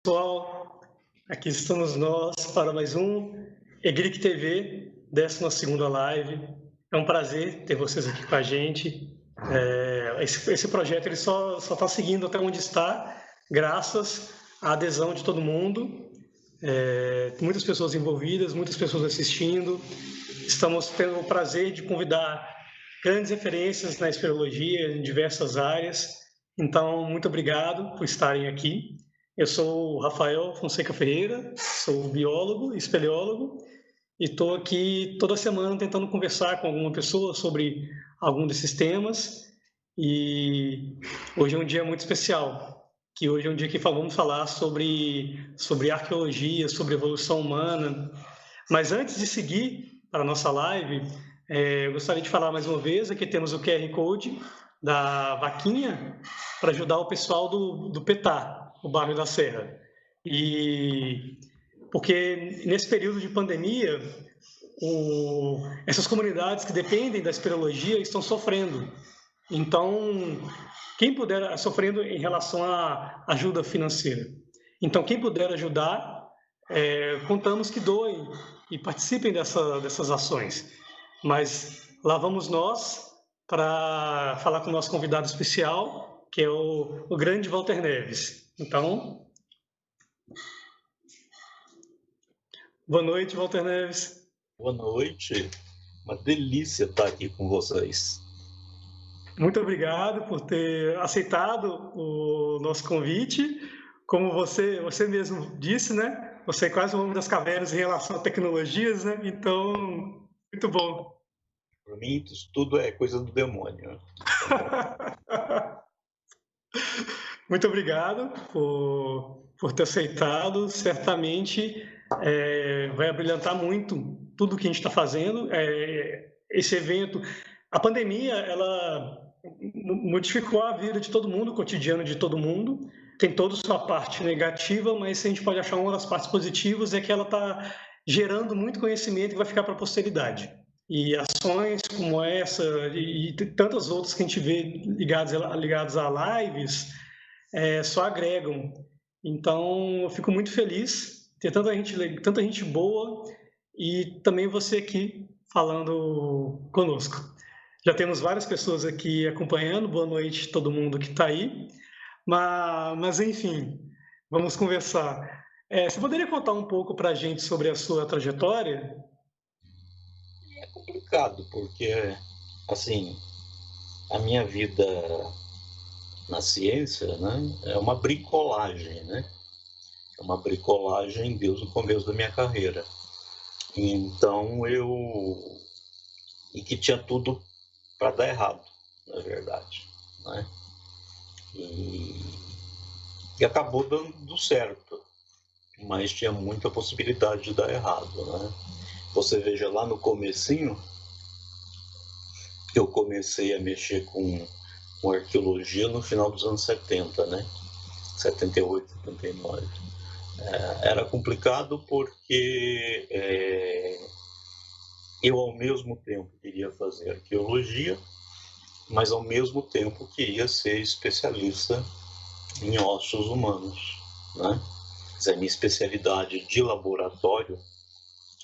Pessoal, aqui estamos nós para mais um EGRIC TV, 12ª live. É um prazer ter vocês aqui com a gente. Esse projeto ele só está seguindo até onde está, graças à adesão de todo mundo. Muitas pessoas envolvidas, muitas pessoas assistindo. Estamos tendo o prazer de convidar grandes referências na espeleologia em diversas áreas. Então, muito obrigado por estarem aqui. Eu sou o Rafael Fonseca Ferreira, sou biólogo, espeleólogo, e estou aqui toda semana tentando conversar com alguma pessoa sobre algum desses temas. E hoje é um dia muito especial, que hoje é um dia que vamos falar sobre arqueologia, sobre evolução humana. Mas antes de seguir para a nossa live, eu gostaria de falar mais uma vez, aqui temos o QR Code da vaquinha para ajudar o pessoal do Petá, o bairro da Serra. E porque nesse período de pandemia, essas comunidades que dependem da espeleologia estão sofrendo. Então, quem puder, sofrendo em relação à ajuda financeira. Então, quem puder ajudar, contamos que doem e participem dessas ações. Mas lá vamos nós para falar com o nosso convidado especial, que é o grande Walter Neves. Então, boa noite, Walter Neves. Boa noite, uma delícia estar aqui com vocês. Muito obrigado por ter aceitado o nosso convite. Como você mesmo disse, né? Você é quase um homem das cavernas em relação a tecnologias, né? Então, muito bom. Para mim, isso tudo é coisa do demônio. Muito obrigado por ter aceitado. Certamente vai abrilhantar muito tudo que a gente está fazendo. Esse evento, a pandemia, ela modificou a vida de todo mundo, o cotidiano de todo mundo. Tem toda a sua parte negativa, mas a gente pode achar uma das partes positivas é que ela está gerando muito conhecimento que vai ficar para a posteridade. E ações como essa e tantas outras que a gente vê ligadas a lives só agregam. Então, eu fico muito feliz ter tanta gente boa e também você aqui falando conosco. Já temos várias pessoas aqui acompanhando. Boa noite a todo mundo que está aí. Mas, enfim, vamos conversar. Você poderia contar um pouco para a gente sobre a sua trajetória? É complicado, porque, assim, a minha vida na ciência, né, é uma bricolagem, né? É uma bricolagem desde o começo da minha carreira. Então, e que tinha tudo para dar errado, na verdade, né? E acabou dando certo, mas tinha muita possibilidade de dar errado, né? Você veja lá no comecinho, eu comecei a mexer com arqueologia no final dos anos 70, né? 78, 79. Era complicado porque eu, ao mesmo tempo, queria fazer arqueologia, mas, ao mesmo tempo, queria ser especialista em ossos humanos, né? A minha especialidade de laboratório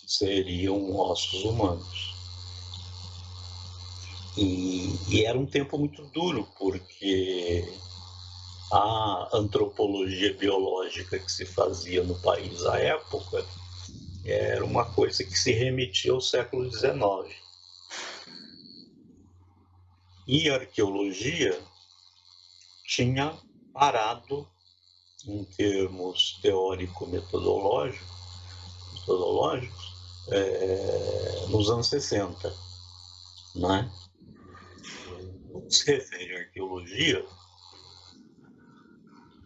seriam ossos humanos. E era um tempo muito duro, porque a antropologia biológica que se fazia no país à época era uma coisa que se remetia ao século XIX. E a arqueologia tinha parado em termos teórico-metodológicos nos anos 60, né? No que se refere à arqueologia,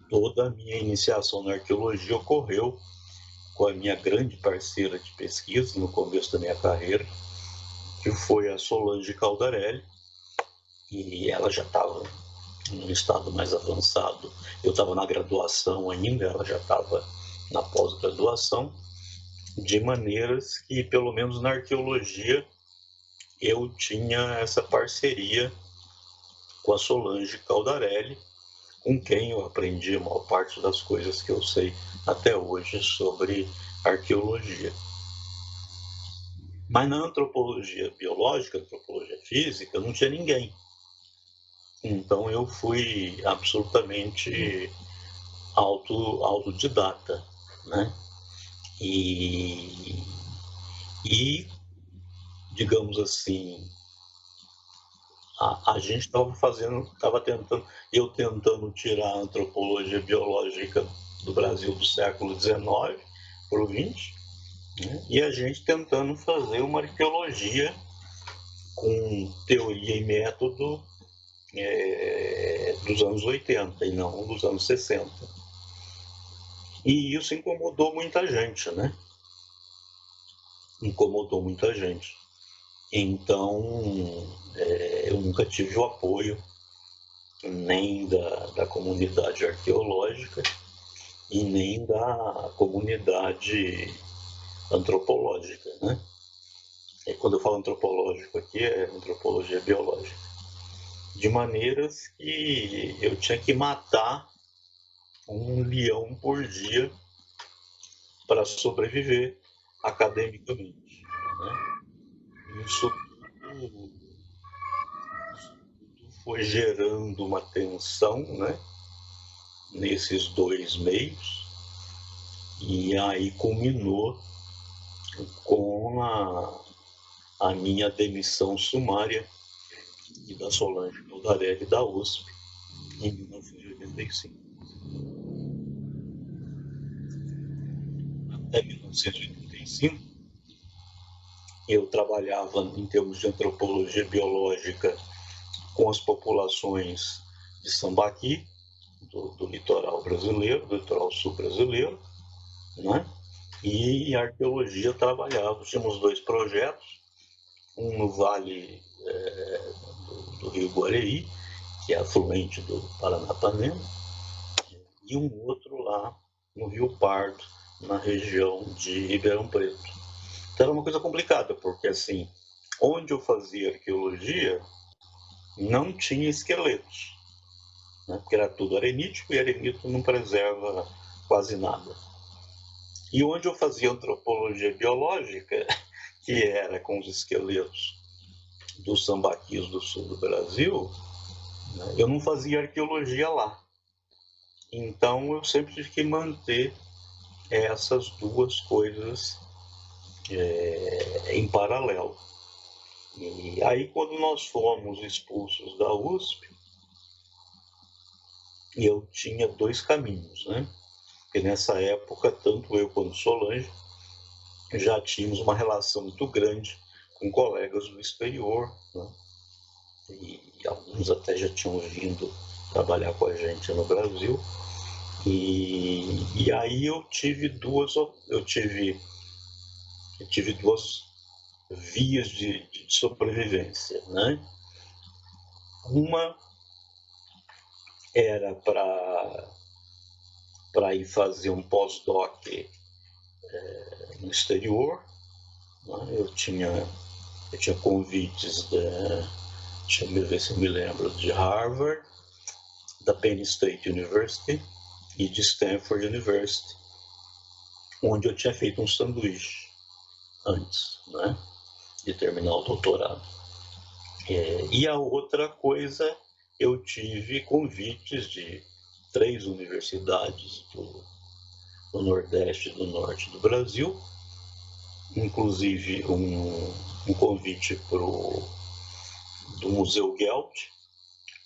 toda a minha iniciação na arqueologia ocorreu com a minha grande parceira de pesquisa no começo da minha carreira, que foi a Solange Caldarelli, e ela já estava num estado mais avançado. Eu estava na graduação ainda, ela já estava na pós-graduação, de maneiras que, pelo menos na arqueologia, eu tinha essa parceria com a Solange Caldarelli, com quem eu aprendi a maior parte das coisas que eu sei até hoje sobre arqueologia. Mas na antropologia biológica, antropologia física, não tinha ninguém. Então eu fui absolutamente autodidata, né? E, digamos assim, a gente estava tentando tirar a antropologia biológica do Brasil do século XIX para o XX, né? E a gente tentando fazer uma arqueologia com teoria e método dos anos 80 e não dos anos 60. E isso incomodou muita gente, né? Incomodou muita gente. Então, eu nunca tive o apoio nem da comunidade arqueológica e nem da comunidade antropológica, né? E quando eu falo antropológico aqui, é antropologia biológica. De maneiras que eu tinha que matar um leão por dia para sobreviver academicamente, né? Isso tudo foi gerando uma tensão, né, nesses 2 meios, e aí culminou com a minha demissão sumária e da Solange Caldarelli da USP em 1985. Até 1985, eu trabalhava em termos de antropologia biológica com as populações de Sambaqui, do litoral brasileiro, do litoral sul brasileiro, né? E a arqueologia trabalhava. Tínhamos 2 projetos, um no vale do Rio Guareí, que é afluente do Paranapanema, e um outro lá no Rio Pardo, na região de Ribeirão Preto. Então era uma coisa complicada, porque assim, onde eu fazia arqueologia, não tinha esqueletos, né? Porque era tudo arenítico e arenito não preserva quase nada. E onde eu fazia antropologia biológica, que era com os esqueletos dos sambaquis do sul do Brasil, né, eu não fazia arqueologia lá. Então eu sempre tive que manter essas 2 coisas em paralelo. E aí, quando nós fomos expulsos da USP, eu tinha 2 caminhos, né? Porque nessa época, tanto eu quanto Solange já tínhamos uma relação muito grande com colegas do exterior, né? E alguns até já tinham vindo trabalhar com a gente no Brasil. E aí eu tive duas vias de sobrevivência, né? Uma era para ir fazer um pós-doc no exterior, né? Eu tinha convites deixa eu ver se eu me lembro, de Harvard, da Penn State University e de Stanford University, onde eu tinha feito um sanduíche antes, né, de terminar o doutorado. E a outra coisa, eu tive convites de 3 universidades do Nordeste e do Norte do Brasil, inclusive um convite do Museu Gelt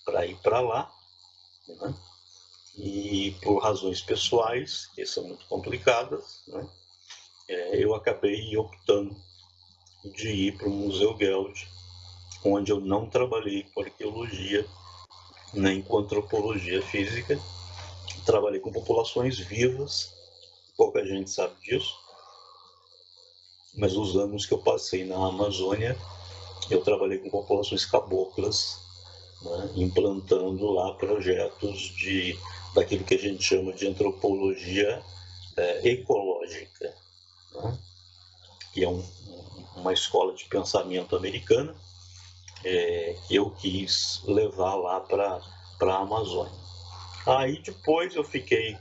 para ir para lá, né? E por razões pessoais, que são muito complicadas, né, eu acabei optando de ir para o Museu Gelt, onde eu não trabalhei com arqueologia nem com antropologia física, trabalhei com populações vivas, pouca gente sabe disso, mas os anos que eu passei na Amazônia, eu trabalhei com populações caboclas, né, implantando lá projetos daquilo que a gente chama de antropologia ecológica, né, que é uma escola de pensamento americana que eu quis levar lá para a Amazônia. Aí depois eu fiquei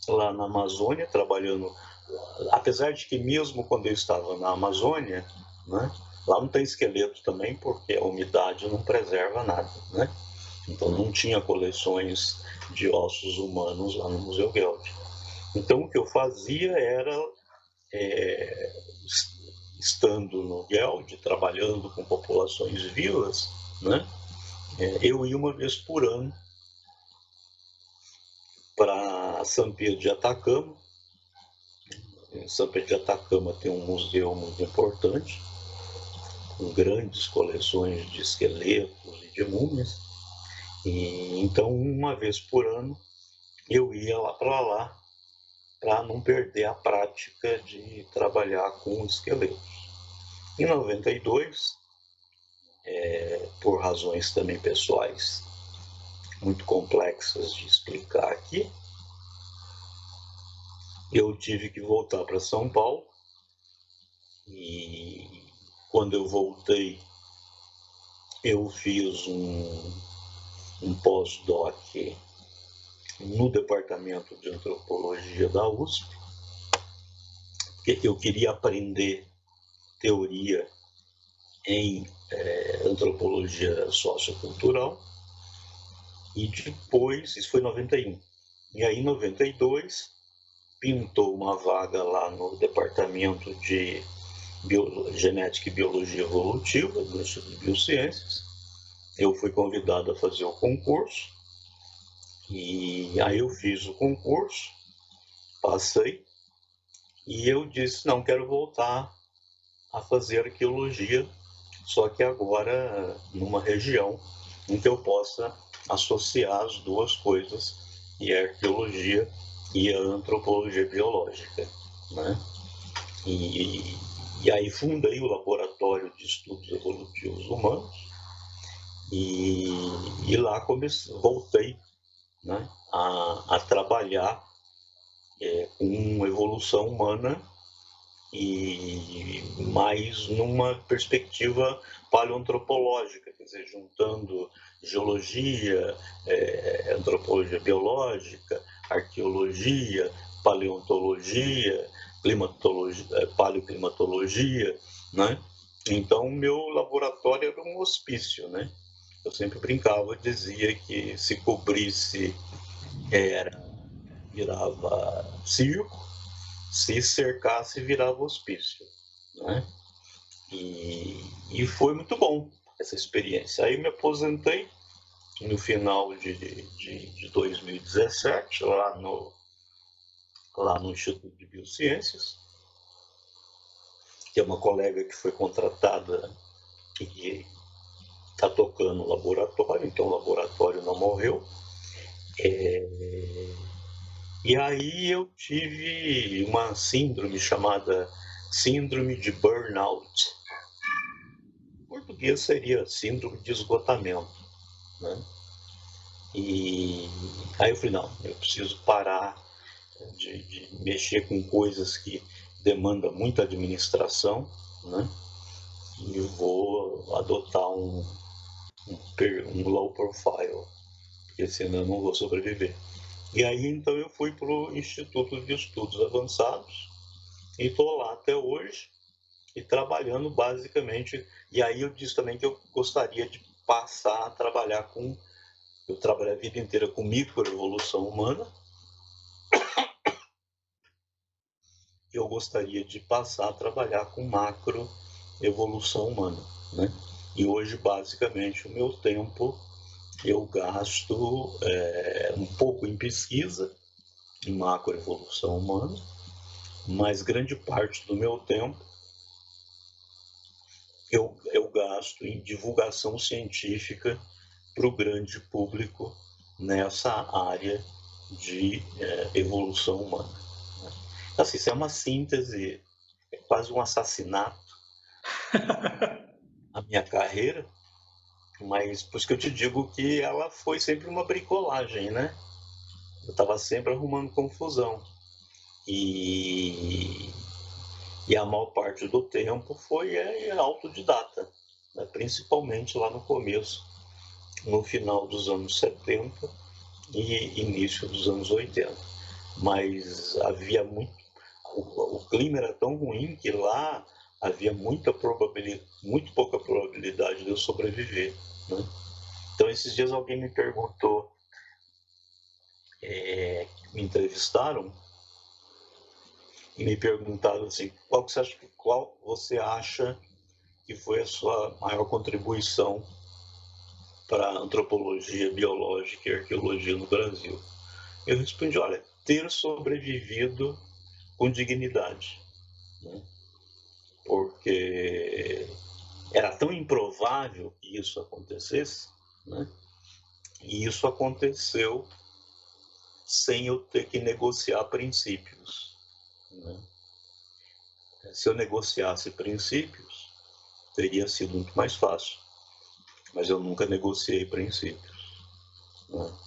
lá na Amazônia trabalhando, apesar de que mesmo quando eu estava na Amazônia, né, lá não tem esqueleto também, porque a umidade não preserva nada, né? Então não tinha coleções de ossos humanos lá no Museu Guelph. Então o que eu fazia era, estando no Guelph, trabalhando com populações vivas, né, eu ia uma vez por ano para São Pedro de Atacama. Em São Pedro de Atacama tem um museu muito importante, com grandes coleções de esqueletos e de múmias. E então, uma vez por ano, eu ia lá para não perder a prática de trabalhar com esqueletos. Em 92, por razões também pessoais muito complexas de explicar aqui, eu tive que voltar para São Paulo. E quando eu voltei, eu fiz um pós-doc no departamento de antropologia da USP, porque eu queria aprender teoria em antropologia sociocultural. E depois, isso foi em 91, e aí em 92 pintou uma vaga lá no departamento de Genética e Biologia Evolutiva do Instituto de Biociências. Eu fui convidado a fazer o concurso, e aí eu fiz o concurso, passei, e eu disse, não, quero voltar a fazer arqueologia, só que agora numa região em que eu possa associar as duas coisas, que é a arqueologia e a antropologia biológica, né? E aí fundei o Laboratório de Estudos Evolutivos Humanos, e lá voltei, né, a trabalhar com evolução humana, e mais numa perspectiva paleoantropológica, quer dizer, juntando geologia, antropologia biológica, arqueologia, paleontologia, paleoclimatologia, né? Então, meu laboratório era um hospício, né? Eu sempre brincava, dizia que se cobrisse virava circo, se cercasse virava hospício, né? E foi muito bom essa experiência. Aí me aposentei no final de 2017, lá no Instituto de Biociências, que é uma colega que foi contratada e que está tocando o laboratório, então o laboratório não morreu. E aí eu tive uma síndrome chamada síndrome de burnout. Em português seria síndrome de esgotamento, né? E aí eu falei, não, eu preciso parar de mexer com coisas que demandam muita administração, né? E eu vou adotar um low profile, porque senão eu não vou sobreviver. E aí então eu fui para o Instituto de Estudos Avançados e estou lá até hoje e trabalhando basicamente. E aí eu disse também que eu gostaria de passar a trabalhar com... Eu trabalhei a vida inteira com microevolução humana. Eu gostaria de passar a trabalhar com macroevolução humana, né? E hoje, basicamente, o meu tempo eu gasto um pouco em pesquisa, em macroevolução humana, mas grande parte do meu tempo eu gasto em divulgação científica para o grande público nessa área de evolução humana. Assim, isso é uma síntese, é quase um assassinato a minha carreira, mas por isso que eu te digo que ela foi sempre uma bricolagem, né? Eu estava sempre arrumando confusão. E a maior parte do tempo foi autodidata, né? Principalmente lá no começo, no final dos anos 70, e início dos anos 80. Mas havia muito... O clima era tão ruim que lá havia muito pouca probabilidade de eu sobreviver, né? Então, esses dias alguém me perguntou, me entrevistaram e me perguntaram assim, qual você acha que foi a sua maior contribuição para a antropologia biológica e arqueologia no Brasil? Eu respondi, olha, ter sobrevivido com dignidade, né? Porque era tão improvável que isso acontecesse, né? E isso aconteceu sem eu ter que negociar princípios, né? Se eu negociasse princípios, teria sido muito mais fácil, mas eu nunca negociei princípios, né?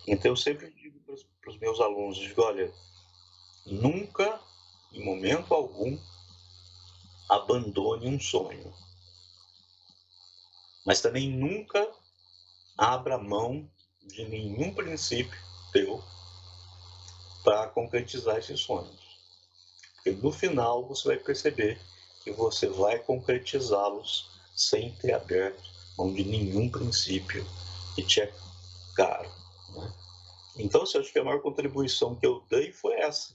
Então eu sempre digo para os meus alunos, digo, olha, nunca, em momento algum, abandone um sonho, mas também nunca abra mão de nenhum princípio teu para concretizar esses sonhos. Porque no final você vai perceber que você vai concretizá-los sem ter aberto mão de nenhum princípio que te é caro, né? Então, eu acho que a maior contribuição que eu dei foi essa,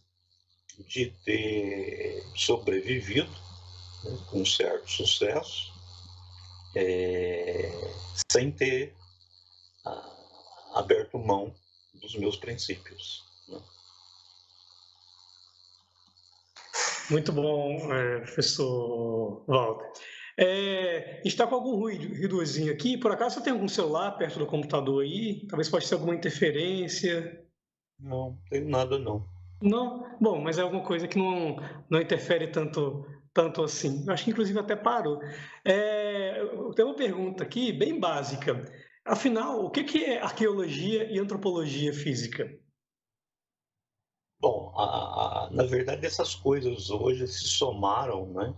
de ter sobrevivido, né, com certo sucesso, sem ter aberto mão dos meus princípios, né? Muito bom, professor Walter. Está com algum ruídozinho aqui. Por acaso você tem algum celular perto do computador aí? Talvez possa ser alguma interferência. Não tenho nada, não. Não? Bom, mas é alguma coisa que não interfere tanto assim. Eu acho que inclusive até parou. Eu tenho uma pergunta aqui, bem básica. Afinal, o que é arqueologia e antropologia física? Bom, na verdade, essas coisas hoje se somaram, né,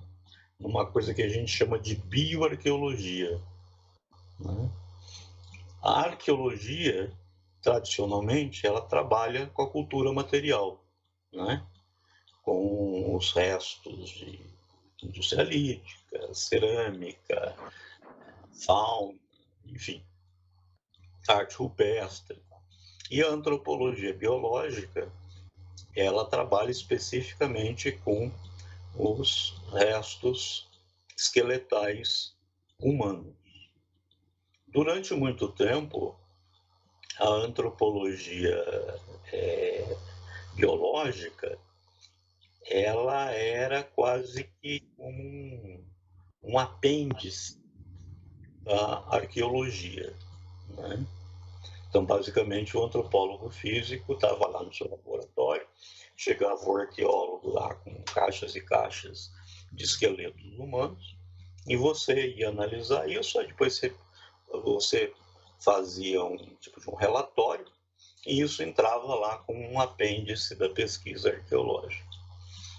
numa coisa que a gente chama de bioarqueologia, né? A arqueologia, tradicionalmente, ela trabalha com a cultura material, né? Com os restos de indústria lítica, cerâmica, fauna, enfim, arte rupestre. E a antropologia biológica, ela trabalha especificamente com os restos esqueletais humanos. Durante muito tempo, a antropologia biológica, ela era quase que um apêndice da arqueologia, né? Então, basicamente, o antropólogo físico estava lá no seu laboratório, chegava o arqueólogo lá com caixas e caixas de esqueletos humanos, e você ia analisar isso, aí depois você fazia um tipo de um relatório, e isso entrava lá como um apêndice da pesquisa arqueológica.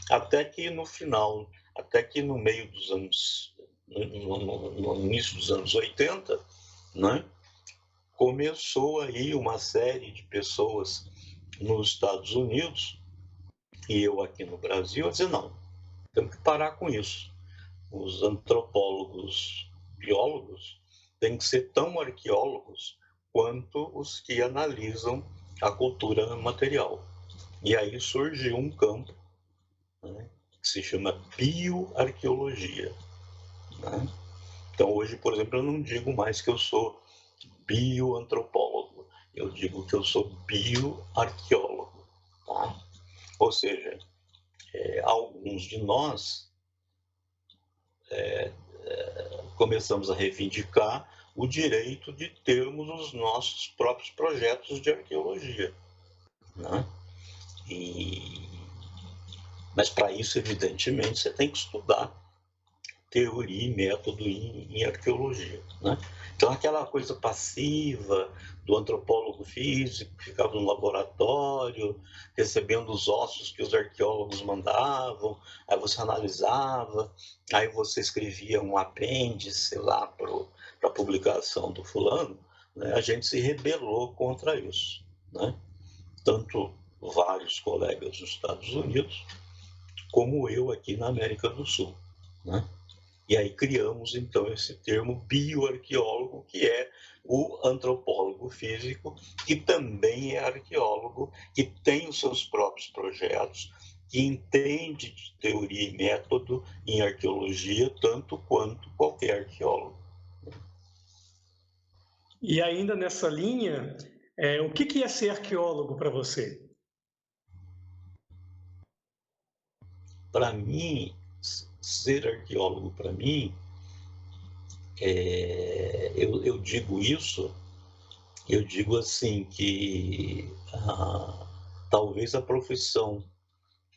Até que no meio dos anos, no início dos anos 80, né, começou aí uma série de pessoas nos Estados Unidos e eu aqui no Brasil a dizer, não, temos que parar com isso. Os antropólogos, biólogos, têm que ser tão arqueólogos quanto os que analisam a cultura material. E aí surgiu um campo, né, que se chama bioarqueologia, né? Então hoje, por exemplo, eu não digo mais que eu sou bioantropólogo, eu digo que eu sou bioarqueólogo, tá? Ou seja, alguns de nós começamos a reivindicar o direito de termos os nossos próprios projetos de arqueologia, né? Mas para isso, evidentemente, você tem que estudar teoria e método em arqueologia, né? Então, aquela coisa passiva do antropólogo físico que ficava no laboratório, recebendo os ossos que os arqueólogos mandavam, aí você analisava, aí você escrevia um apêndice lá para a publicação do fulano, né? A gente se rebelou contra isso, né? Tanto vários colegas nos Estados Unidos, como eu aqui na América do Sul, né? E aí criamos, então, esse termo bioarqueólogo, que é o antropólogo físico, que também é arqueólogo, que tem os seus próprios projetos, que entende de teoria e método em arqueologia tanto quanto qualquer arqueólogo. E ainda nessa linha, o que é ser arqueólogo para você? Para mim, ser arqueólogo, para mim, eu digo isso, eu digo assim que talvez a profissão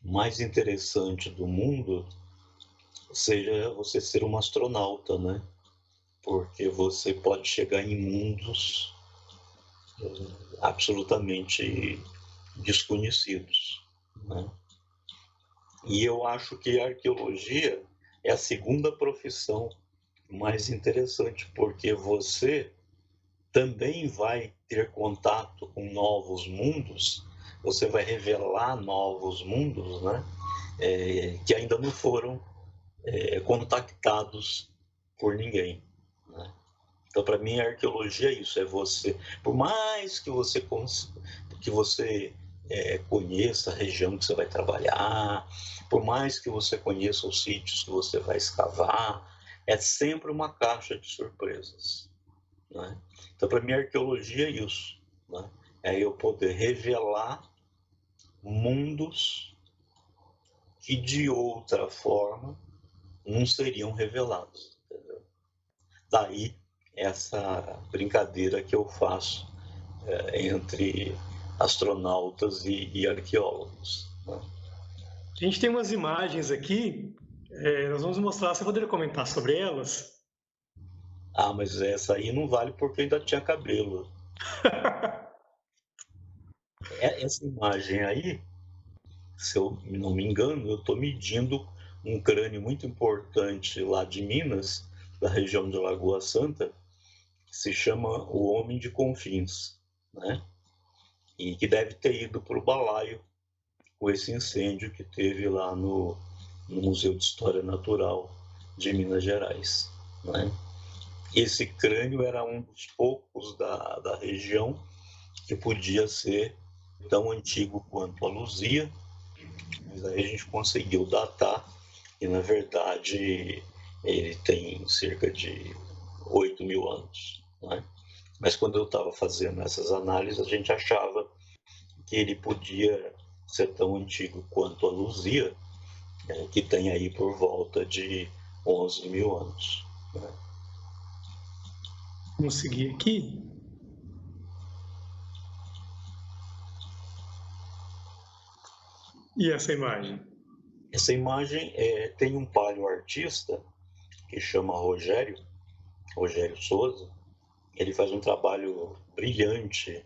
mais interessante do mundo seja você ser um astronauta, né? Porque você pode chegar em mundos absolutamente desconhecidos, né? E eu acho que a arqueologia é a segunda profissão mais interessante, porque você também vai ter contato com novos mundos, você vai revelar novos mundos, né? Que ainda não foram contactados por ninguém, né? Então, para mim, a arqueologia é isso, é você, por mais que você conheça a região que você vai trabalhar, por mais que você conheça os sítios que você vai escavar, é sempre uma caixa de surpresas, né? Então, para mim, a arqueologia é isso, né? É eu poder revelar mundos que de outra forma não seriam revelados, entendeu? Daí essa brincadeira que eu faço entre astronautas e arqueólogos, né? A gente tem umas imagens aqui, nós vamos mostrar, você poderia comentar sobre elas? Ah, mas essa aí não vale porque ainda tinha cabelo. Essa imagem aí, se eu não me engano, eu estou medindo um crânio muito importante lá de Minas, da região de Lagoa Santa, que se chama o Homem de Confins, né? E que deve ter ido para o balaio com esse incêndio que teve lá no Museu de História Natural de Minas Gerais, né? Esse crânio era um dos poucos da região que podia ser tão antigo quanto a Luzia, mas aí a gente conseguiu datar e, na verdade, ele tem cerca de 8.000 anos, né? Mas quando eu estava fazendo essas análises, a gente achava que ele podia ser tão antigo quanto a Luzia, que tem aí por volta de 11.000 anos, né? Vamos seguir aqui. E essa imagem? Essa imagem tem um paleoartista que chama Rogério Souza. Ele faz um trabalho brilhante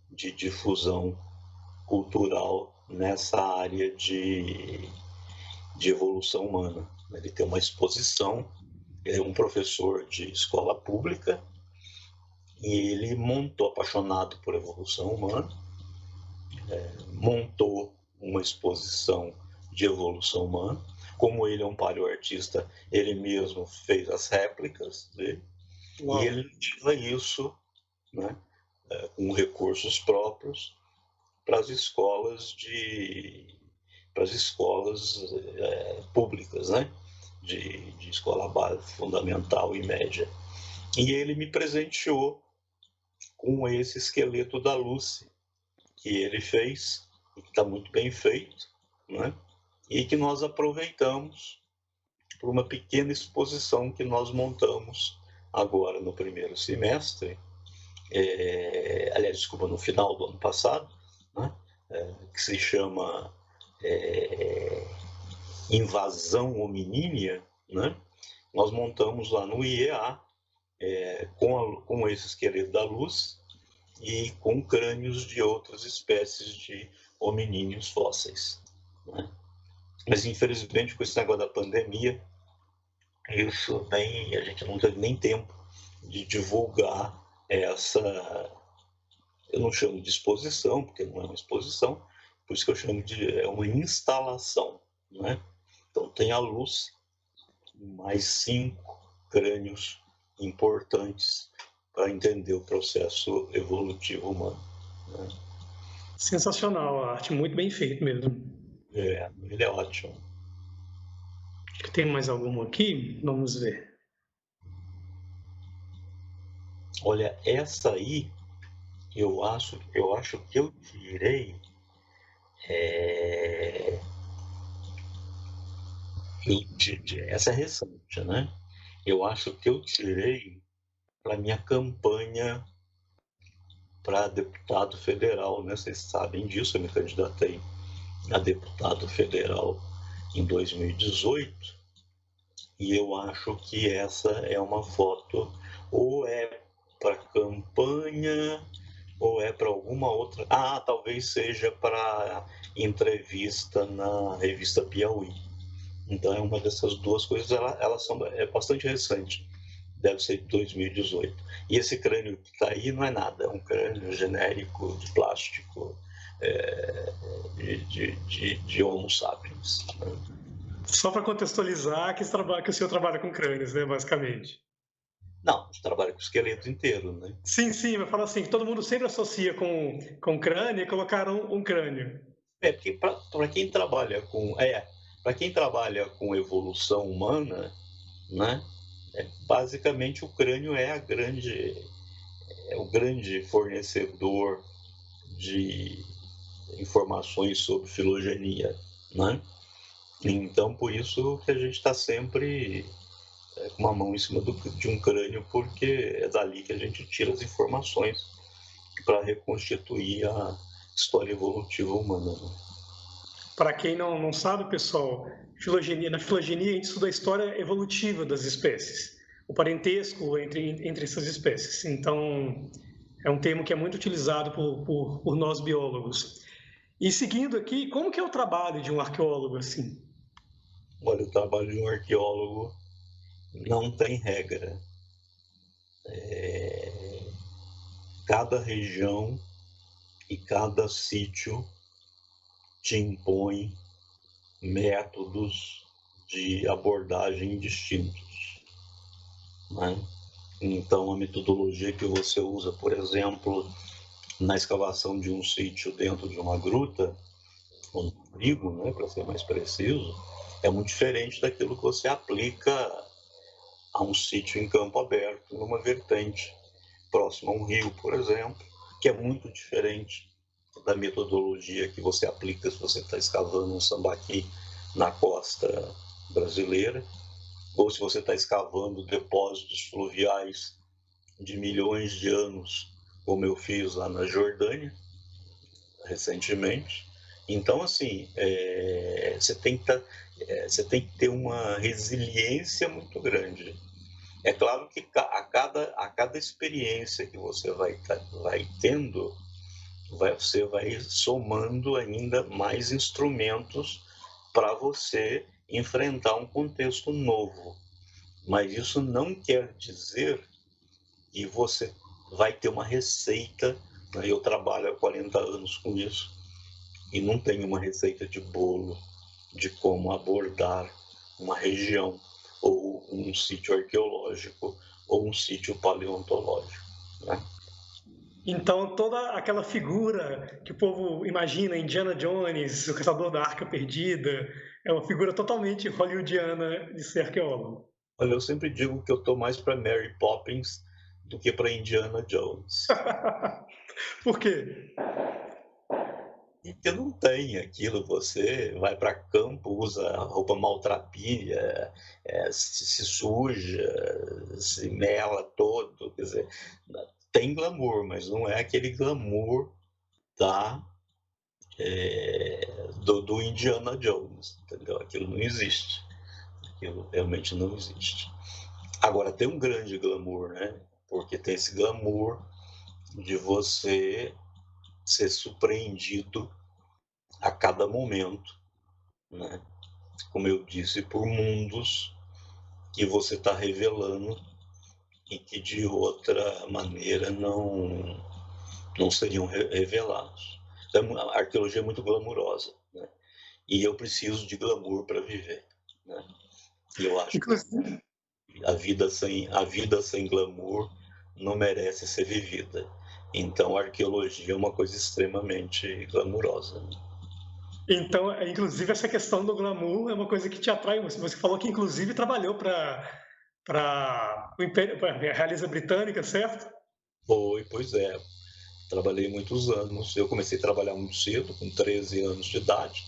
de difusão cultural nessa área de evolução humana. Ele tem uma exposição, ele é um professor de escola pública e ele montou, apaixonado por evolução humana, montou uma exposição de evolução humana. Como ele é um paleoartista, ele mesmo fez as réplicas dele. Uau. E ele leva isso, né, com recursos próprios para as escolas públicas, né, de escola básica, fundamental e média. E ele me presenteou com esse esqueleto da Lucy que ele fez, e que está muito bem feito, né? E que nós aproveitamos para uma pequena exposição que nós montamos agora no primeiro semestre, aliás, desculpa, no final do ano passado, né? Que se chama Invasão Hominínia, né? Nós montamos lá no IEA com esse esqueleto da luz e com crânios de outras espécies de hominíneos fósseis, né? Mas infelizmente com esse negócio da pandemia, isso a gente não teve nem tempo de divulgar Eu não chamo de exposição, porque não é uma exposição, por isso que eu chamo de uma instalação, né? Então tem a luz, mais 5 crânios importantes para entender o processo evolutivo humano, né? Sensacional a arte, muito bem feito mesmo. Ele é ótimo. Tem mais algum aqui? Vamos ver. Olha, essa aí, eu acho que eu tirei. Essa é recente, né? Eu acho que eu tirei para minha campanha para deputado federal, né? Vocês sabem disso, eu me candidatei a deputado federal em 2018 e eu acho que essa é uma foto ou é para campanha ou é para alguma outra. Talvez seja para entrevista na revista Piauí. Então é uma dessas duas coisas, elas são bastante recente, deve ser de 2018. E esse crânio que está aí não é nada, é um crânio genérico de plástico de Homo sapiens, né? Só para contextualizar que o senhor trabalha com crânios, né, basicamente. Não, a gente trabalha com o esqueleto inteiro, né? Sim, mas fala assim, que todo mundo sempre associa com crânio e colocaram um crânio. Porque para quem trabalha com evolução humana, né? Basicamente o crânio é o grande fornecedor de informações sobre filogenia, né? Então, por isso que a gente está sempre com uma mão em cima de um crânio, porque é dali que a gente tira as informações para reconstituir a história evolutiva humana, né? Para quem não sabe, pessoal, na filogenia a gente estuda a história evolutiva das espécies, o parentesco entre essas espécies. Então, é um termo que é muito utilizado por nós biólogos. E seguindo aqui, como que é o trabalho de um arqueólogo assim? Olha, o trabalho de um arqueólogo não tem regra. Cada região e cada sítio te impõe métodos de abordagem distintos, né? Então, a metodologia que você usa, por exemplo, na escavação de um sítio dentro de uma gruta, ou um abrigo, né, para ser mais preciso, é muito diferente daquilo que você aplica a um sítio em campo aberto, numa vertente, próximo a um rio, por exemplo, que é muito diferente da metodologia que você aplica se você está escavando um sambaqui na costa brasileira, ou se você está escavando depósitos fluviais de milhões de anos, como eu fiz lá na Jordânia, recentemente. Então, assim, você tem que ter uma resiliência muito grande. É claro que a cada experiência que você vai tendo, você vai somando ainda mais instrumentos para você enfrentar um contexto novo. Mas isso não quer dizer que você vai ter uma receita, né? Eu trabalho há 40 anos com isso e não tenho uma receita de bolo de como abordar uma região ou um sítio arqueológico ou um sítio paleontológico, né? Então, toda aquela figura que o povo imagina, Indiana Jones, o caçador da Arca Perdida, é uma figura totalmente hollywoodiana de ser arqueólogo. Olha, eu sempre digo que eu estou mais para Mary Poppins do que para Indiana Jones. Por quê? Porque não tem aquilo, você vai para campo, usa roupa maltrapilha, se suja, se mela todo, quer dizer, tem glamour, mas não é aquele glamour da, do Indiana Jones, entendeu? Aquilo não existe, aquilo realmente não existe. Agora, tem um grande glamour, né? Porque tem esse glamour de você ser surpreendido a cada momento, né? Como eu disse, por mundos que você está revelando e que de outra maneira não seriam revelados. Então, a arqueologia é muito glamurosa, né? E eu preciso de glamour para viver, né? E eu acho Inclusive, que a vida sem glamour não merece ser vivida. Então, a arqueologia é uma coisa extremamente glamurosa, né? então, inclusive, essa questão do glamour é uma coisa que te atrai. Você falou que, inclusive, trabalhou para o Império, para a realeza britânica, certo? Pois é. Trabalhei muitos anos. Eu comecei a trabalhar muito cedo, com 13 anos de idade.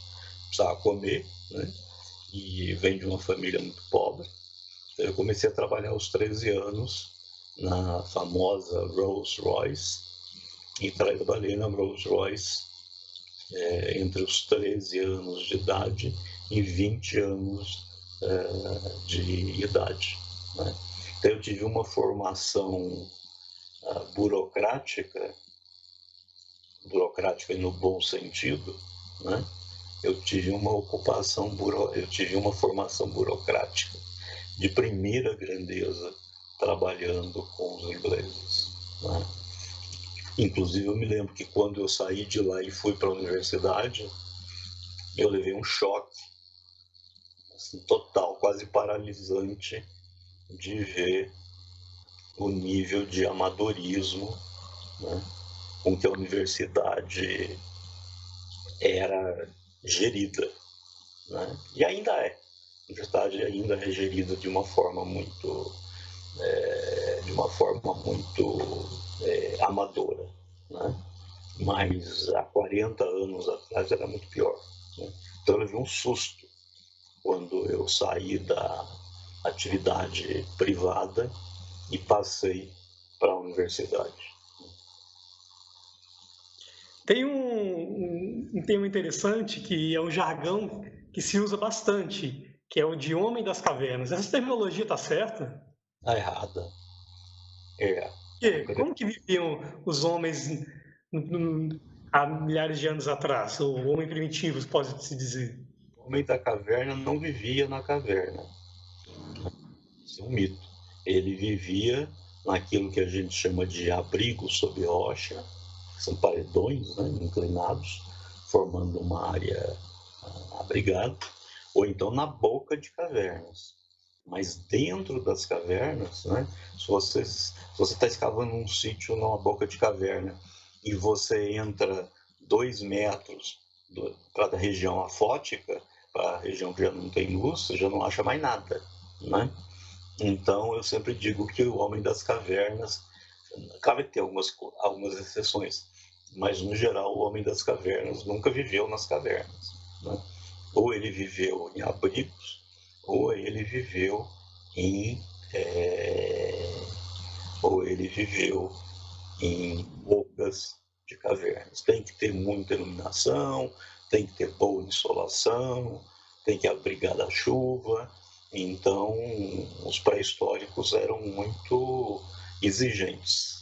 Precisava comer, né? E vem de uma família muito pobre. Então, eu comecei a trabalhar aos 13 anos na famosa Rolls-Royce. E trabalhei na Rolls-Royce entre os 13 anos de idade e 20 anos de idade, né? Então, eu tive uma formação burocrática no bom sentido, né? Eu tive uma formação burocrática de primeira grandeza trabalhando com os ingleses, né? Inclusive, eu me lembro que quando eu saí de lá e fui para a universidade, eu levei um choque assim, total, quase paralisante, de ver o nível de amadorismo, né, com que a universidade era gerida, né? E ainda é. A universidade ainda é gerida de uma forma muito, amadora, né? Mas há 40 anos atrás era muito pior, né? Então eu levei um susto quando eu saí da atividade privada e passei para a universidade. Tem um termo interessante que é um jargão que se usa bastante, que é o de homem das cavernas. Essa terminologia está certa? Está errada. É. Como que viviam os homens há milhares de anos atrás? O homem primitivo, pode-se dizer. O homem da caverna não vivia na caverna. Isso é um mito. Ele vivia naquilo que a gente chama de abrigo sob rocha, que são paredões, né, inclinados, formando uma área abrigada, ou então na boca de cavernas. Mas dentro das cavernas, né, se você está escavando um sítio numa boca de caverna e você entra 2 metros para a região afótica, para a região que já não tem luz, você já não acha mais nada, né? Então, eu sempre digo que o homem das cavernas, cabe ter algumas exceções, mas no geral o homem das cavernas nunca viveu nas cavernas, né? Ou ele viveu em abrigos, ou ele viveu em ou ele viveu em bocas de cavernas. Tem que ter muita iluminação, tem que ter boa insolação, tem que abrigar da chuva. Então, os pré-históricos eram muito exigentes.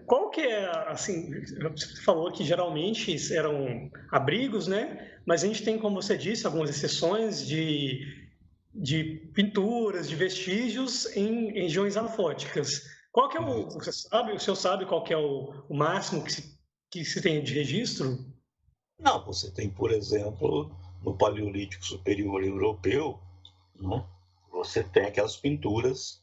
Qual que é, assim, você falou que geralmente eram abrigos, né? Mas a gente tem, como você disse, algumas exceções de pinturas, de vestígios em regiões anfóticas. Qual que é o senhor sabe qual que é o máximo que se tem de registro? Não, você tem, por exemplo, no Paleolítico Superior Europeu, né, você tem aquelas pinturas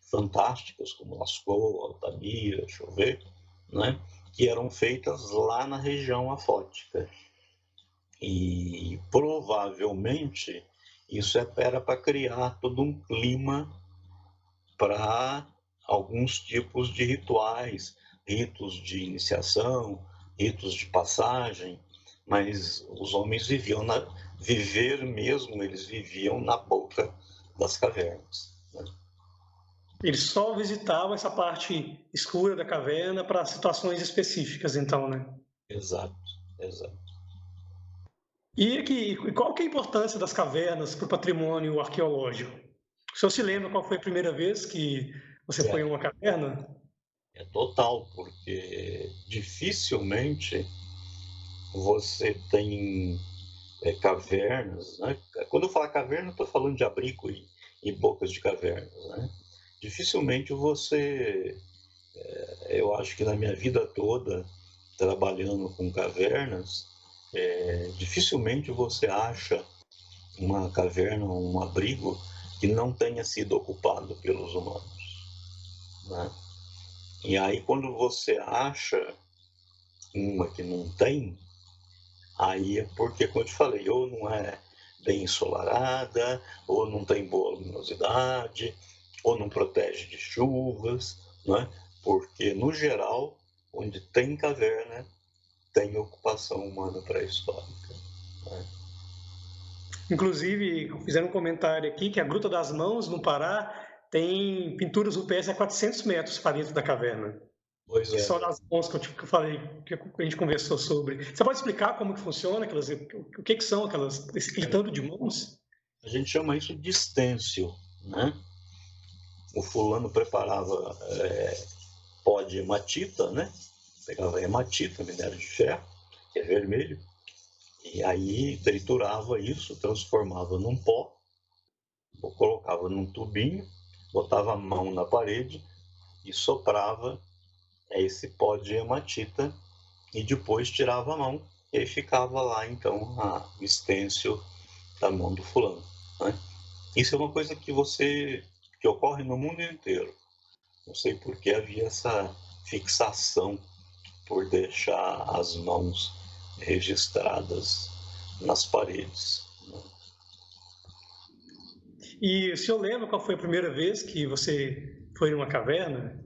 fantásticas, como Lascaux, Altamira, deixa eu ver, né, que eram feitas lá na região afótica. E provavelmente isso era para criar todo um clima para alguns tipos de rituais, ritos de iniciação, ritos de passagem, mas os homens viver mesmo, eles viviam na boca das cavernas, né? Eles só visitavam essa parte escura da caverna para situações específicas, então, né? Exato, exato. E qual que é a importância das cavernas para o patrimônio arqueológico? O senhor se lembra qual foi a primeira vez que você foi a É, uma caverna? é total, porque dificilmente você tem cavernas, né? Quando eu falo caverna, eu estou falando de abrigo e bocas de cavernas, né? Dificilmente você eu acho que na minha vida toda, trabalhando com cavernas, dificilmente você acha uma caverna, um abrigo que não tenha sido ocupado pelos humanos, né? E aí, quando você acha uma que não tem, aí é porque, como eu te falei, ou não é bem ensolarada, ou não tem boa luminosidade, ou não protege de chuvas, né? Porque, no geral, onde tem caverna, tem ocupação humana pré-histórica, né? Inclusive, fizeram um comentário aqui que a Gruta das Mãos, no Pará, tem pinturas rupestres a 400 metros para dentro da caverna. Pois Que é. só das mãos que eu falei, que a gente conversou sobre. Você pode explicar como que funciona, o que são esse tanto de mãos? A gente chama isso de estêncil, né? O fulano preparava pó de hematita, né? Pegava hematita, minério de ferro, que é vermelho, e aí triturava isso, transformava num pó, colocava num tubinho, botava a mão na parede e soprava esse pó de hematita e depois tirava a mão e aí ficava lá então o estêncil da mão do fulano, né? Isso é uma coisa que ocorre no mundo inteiro. Não sei por que havia essa fixação por deixar as mãos registradas nas paredes. E o senhor lembra qual foi a primeira vez que você foi numa caverna?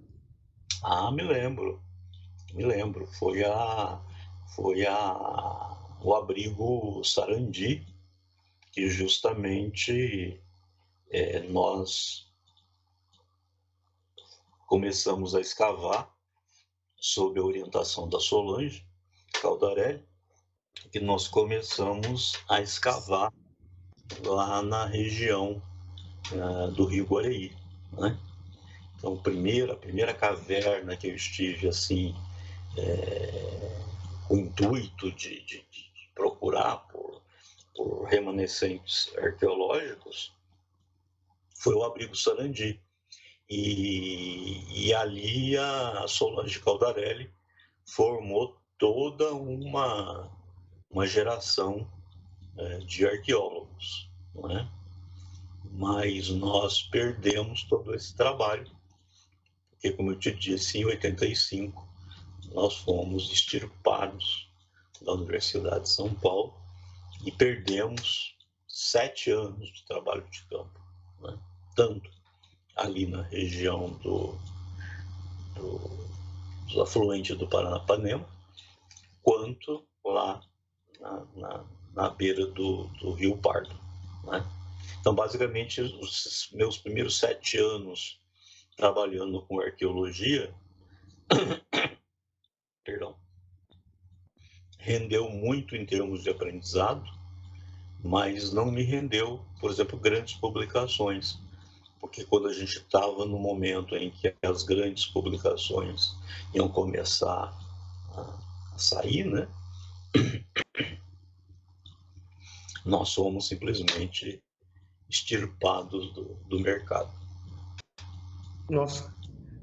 Ah, me lembro, me lembro. O abrigo Sarandi, que justamente nós começamos a escavar sob a orientação da Solange Caldarelli, que nós começamos a escavar lá na região do Rio Guareí, né? Então, a primeira caverna que eu estive assim, com o intuito de procurar por remanescentes arqueológicos foi o abrigo Sarandi. E ali a Solange Caldarelli formou toda uma geração de arqueólogos, não é? Mas nós perdemos todo esse trabalho, porque, como eu te disse, em 85 nós fomos extirpados da Universidade de São Paulo e perdemos 7 anos de trabalho de campo, né? Tanto ali na região dos afluentes do Paranapanema, quanto lá na beira do Rio Pardo, né? Então, basicamente, os meus primeiros 7 anos trabalhando com arqueologia, perdão, rendeu muito em termos de aprendizado, mas não me rendeu, por exemplo, grandes publicações, porque quando a gente estava no momento em que as grandes publicações iam começar a sair, né, nós fomos simplesmente extirpados do mercado. Nossa.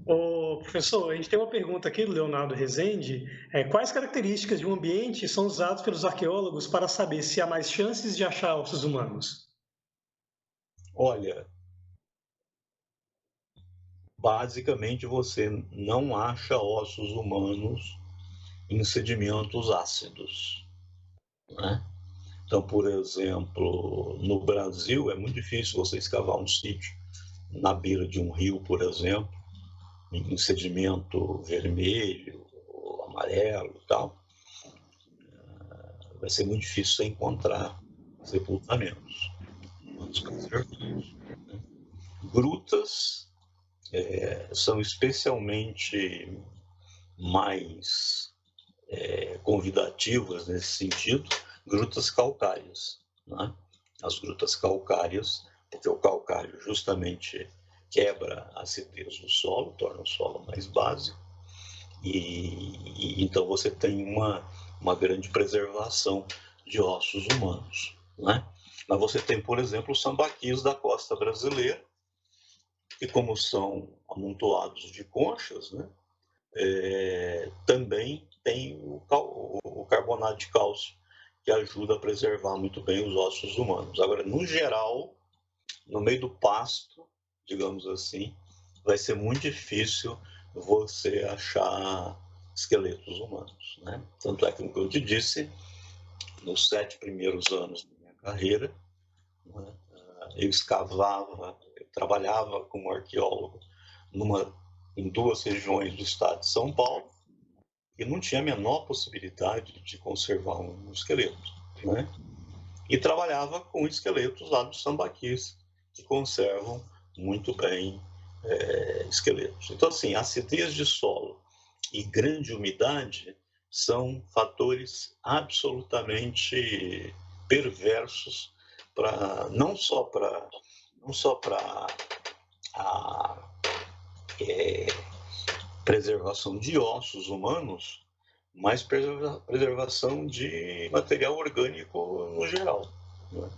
Ô, professor, a gente tem uma pergunta aqui do Leonardo Rezende. Quais características de um ambiente são usadas pelos arqueólogos para saber se há mais chances de achar ossos humanos? Olha, basicamente você não acha ossos humanos em sedimentos ácidos, né? Então, por exemplo, no Brasil é muito difícil você escavar um sítio na beira de um rio, por exemplo, em sedimento vermelho, ou amarelo e tal. Vai ser muito difícil você encontrar sepultamentos humanos conservados, né? Grutas são especialmente mais convidativas nesse sentido, grutas calcárias, né? As grutas calcárias, porque o calcário justamente quebra a acidez do solo, torna o solo mais básico, e então você tem uma grande preservação de ossos humanos, né? Mas você tem, por exemplo, os sambaquis da costa brasileira, que como são amontoados de conchas, né, também tem o carbonato de cálcio, que ajuda a preservar muito bem os ossos humanos. Agora, no geral, no meio do pasto, digamos assim, vai ser muito difícil você achar esqueletos humanos, né? Tanto é que, como eu te disse, nos 7 primeiros anos da minha carreira, né, eu escavava, eu trabalhava como arqueólogo em 2 regiões do estado de São Paulo, e não tinha a menor possibilidade de conservar um esqueleto, né? E trabalhava com esqueletos lá dos sambaquis, que conservam muito bem esqueletos. Então, assim, acidez de solo e grande umidade são fatores absolutamente perversos para não só para a preservação de ossos humanos, mas preservação de material orgânico no geral, né?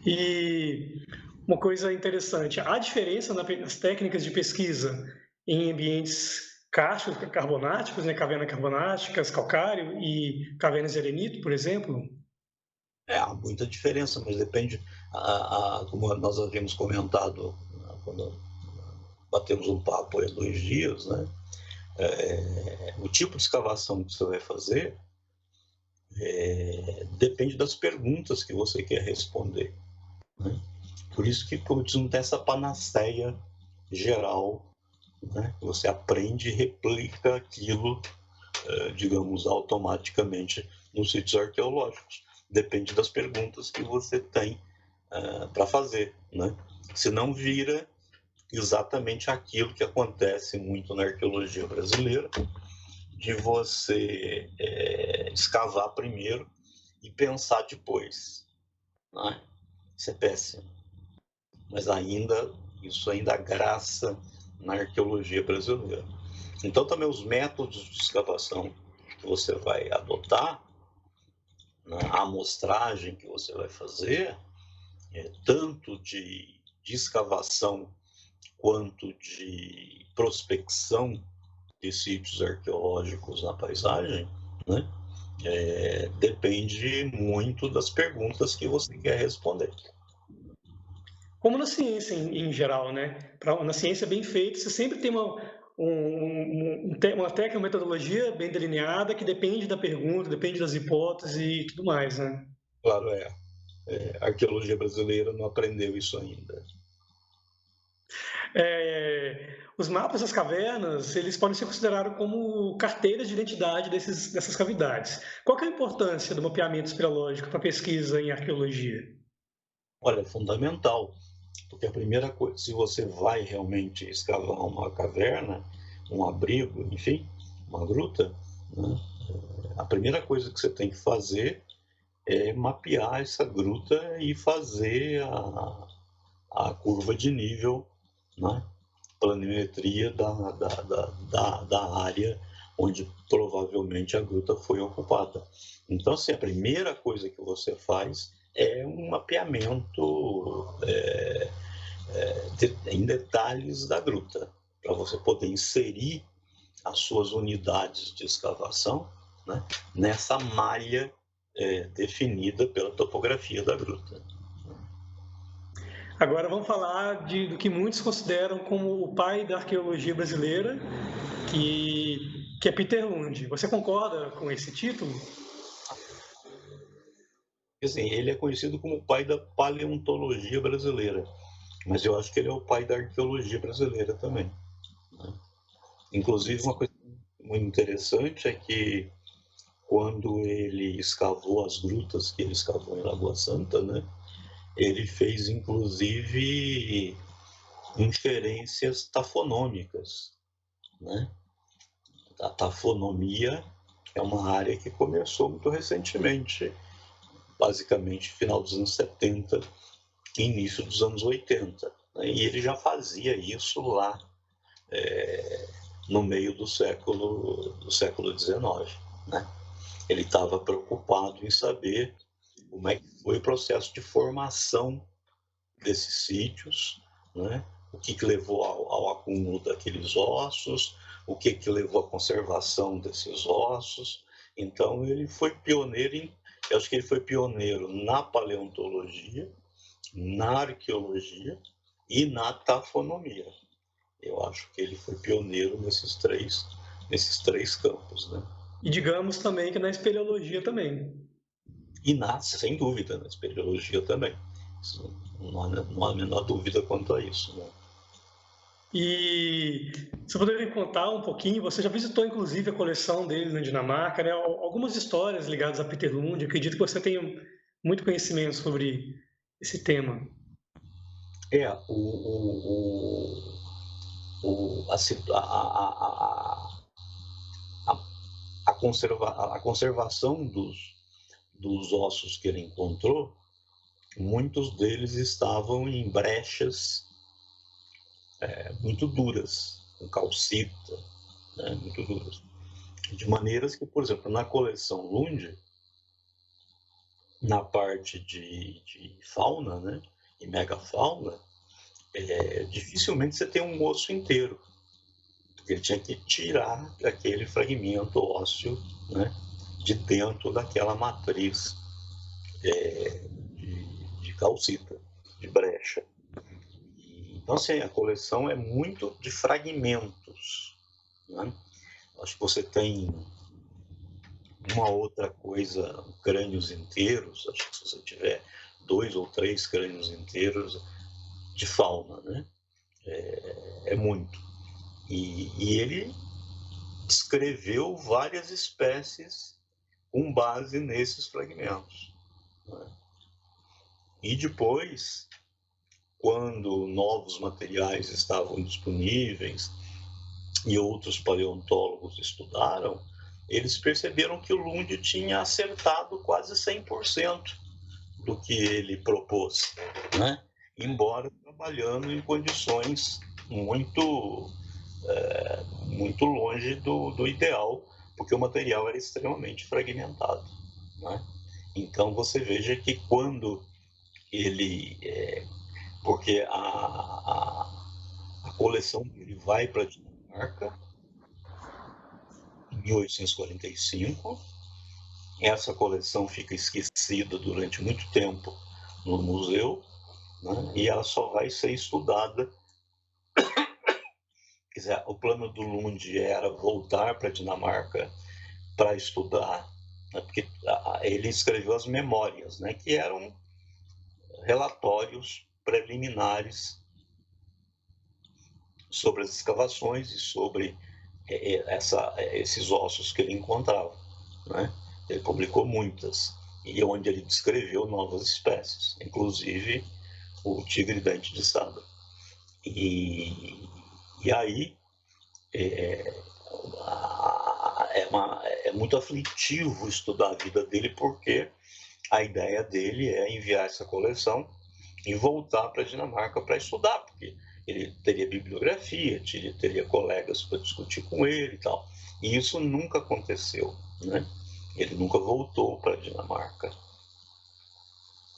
E uma coisa interessante, há diferença nas técnicas de pesquisa em ambientes cársticos, carbonáticos, né, cavernas carbonáticas, calcário e cavernas de arenito, por exemplo? Há muita diferença, mas depende, como nós havíamos comentado quando batemos um papo há 2 dias, né? O tipo de escavação que você vai fazer depende das perguntas que você quer responder, né? Por isso que, como eu disse, não tem essa panaceia geral, né? Você aprende e replica aquilo, digamos, automaticamente nos sítios arqueológicos. Depende das perguntas que você tem para fazer, né? Se não vira exatamente aquilo que acontece muito na arqueologia brasileira, de você escavar primeiro e pensar depois, né? Isso é péssimo. Mas isso ainda há graça na arqueologia brasileira. Então também os métodos de escavação que você vai adotar, né, a amostragem que você vai fazer, tanto de escavação quanto de prospecção de sítios arqueológicos na paisagem, né, depende muito das perguntas que você quer responder. Como na ciência em geral, né? Na ciência bem feita, você sempre tem uma técnica, uma metodologia bem delineada que depende da pergunta, depende das hipóteses e tudo mais, né? Claro, a arqueologia brasileira não aprendeu isso ainda. Os mapas das cavernas, eles podem ser considerados como carteiras de identidade dessas cavidades. Qual que é a importância do mapeamento espeleológico para a pesquisa em arqueologia? Olha, é fundamental, porque a primeira coisa, se você vai realmente escavar uma caverna, um abrigo, enfim, uma gruta, né, a primeira coisa que você tem que fazer é mapear essa gruta e fazer a curva de nível, né, planimetria da área onde provavelmente a gruta foi ocupada. Então, assim, a primeira coisa que você faz é um mapeamento em detalhes da gruta, para você poder inserir as suas unidades de escavação, né, nessa malha definida pela topografia da gruta. Agora vamos falar do que muitos consideram como o pai da arqueologia brasileira, que é Peter Lund. Você concorda com esse título? Assim, ele é conhecido como o pai da paleontologia brasileira, mas eu acho que ele é o pai da arqueologia brasileira também, né? Inclusive, uma coisa muito interessante é que quando ele escavou as grutas que ele escavou em Lagoa Santa, né, ele fez inclusive inferências tafonômicas, né? A tafonomia é uma área que começou muito recentemente, basicamente final dos anos 70 e início dos anos 80, né? E ele já fazia isso lá no meio do século XIX, né? Ele estava preocupado em saber como é que foi o processo de formação desses sítios, né? o que levou ao acúmulo daqueles ossos, o que levou à conservação desses ossos. Então, ele foi pioneiro eu acho que ele foi pioneiro na paleontologia, na arqueologia e na tafonomia. Eu acho que ele foi pioneiro nesses três campos, né? E digamos também que na espeleologia também. E sem dúvida, na espeleologia também. Não há a menor dúvida quanto a isso, né? E você poderia contar um pouquinho, você já visitou inclusive a coleção dele na Dinamarca, né? Algumas histórias ligadas a Peter Lund, acredito que você tenha muito conhecimento sobre esse tema. A conservação dos ossos que ele encontrou, muitos deles estavam em brechas muito duras, com calcita, né, muito duras. De maneiras que, por exemplo, na coleção Lund, na parte de fauna, né, e megafauna, dificilmente você tem um osso inteiro, porque ele tinha que tirar aquele fragmento ósseo, né, de dentro daquela matriz de calcita, de brecha. Então, assim, a coleção é muito de fragmentos, né? Acho que você tem uma outra coisa, crânios inteiros, acho que se você tiver 2 ou 3 crânios inteiros de fauna, né? É muito. E ele descreveu várias espécies com base nesses fragmentos, né? E depois, quando novos materiais estavam disponíveis e outros paleontólogos estudaram, eles perceberam que o Lund tinha acertado quase 100% do que ele propôs, né? Embora trabalhando em condições muito longe do ideal, porque o material era extremamente fragmentado, né? Então você veja que quando ele... porque a coleção dele vai para a Dinamarca em 1845. Essa coleção fica esquecida durante muito tempo no museu, né? E ela só vai ser estudada. Quer dizer, o plano do Lund era voltar para a Dinamarca para estudar, né? Porque ele escreveu as memórias, né? Que eram relatórios preliminares sobre as escavações e sobre esses ossos que ele encontrava, né? Ele publicou muitas, e onde ele descreveu novas espécies, inclusive o tigre-dente de sabre. E aí é muito aflitivo estudar a vida dele, porque a ideia dele é enviar essa coleção e voltar para a Dinamarca para estudar, porque ele teria bibliografia, teria colegas para discutir com ele e tal. E isso nunca aconteceu, né? Ele nunca voltou para a Dinamarca.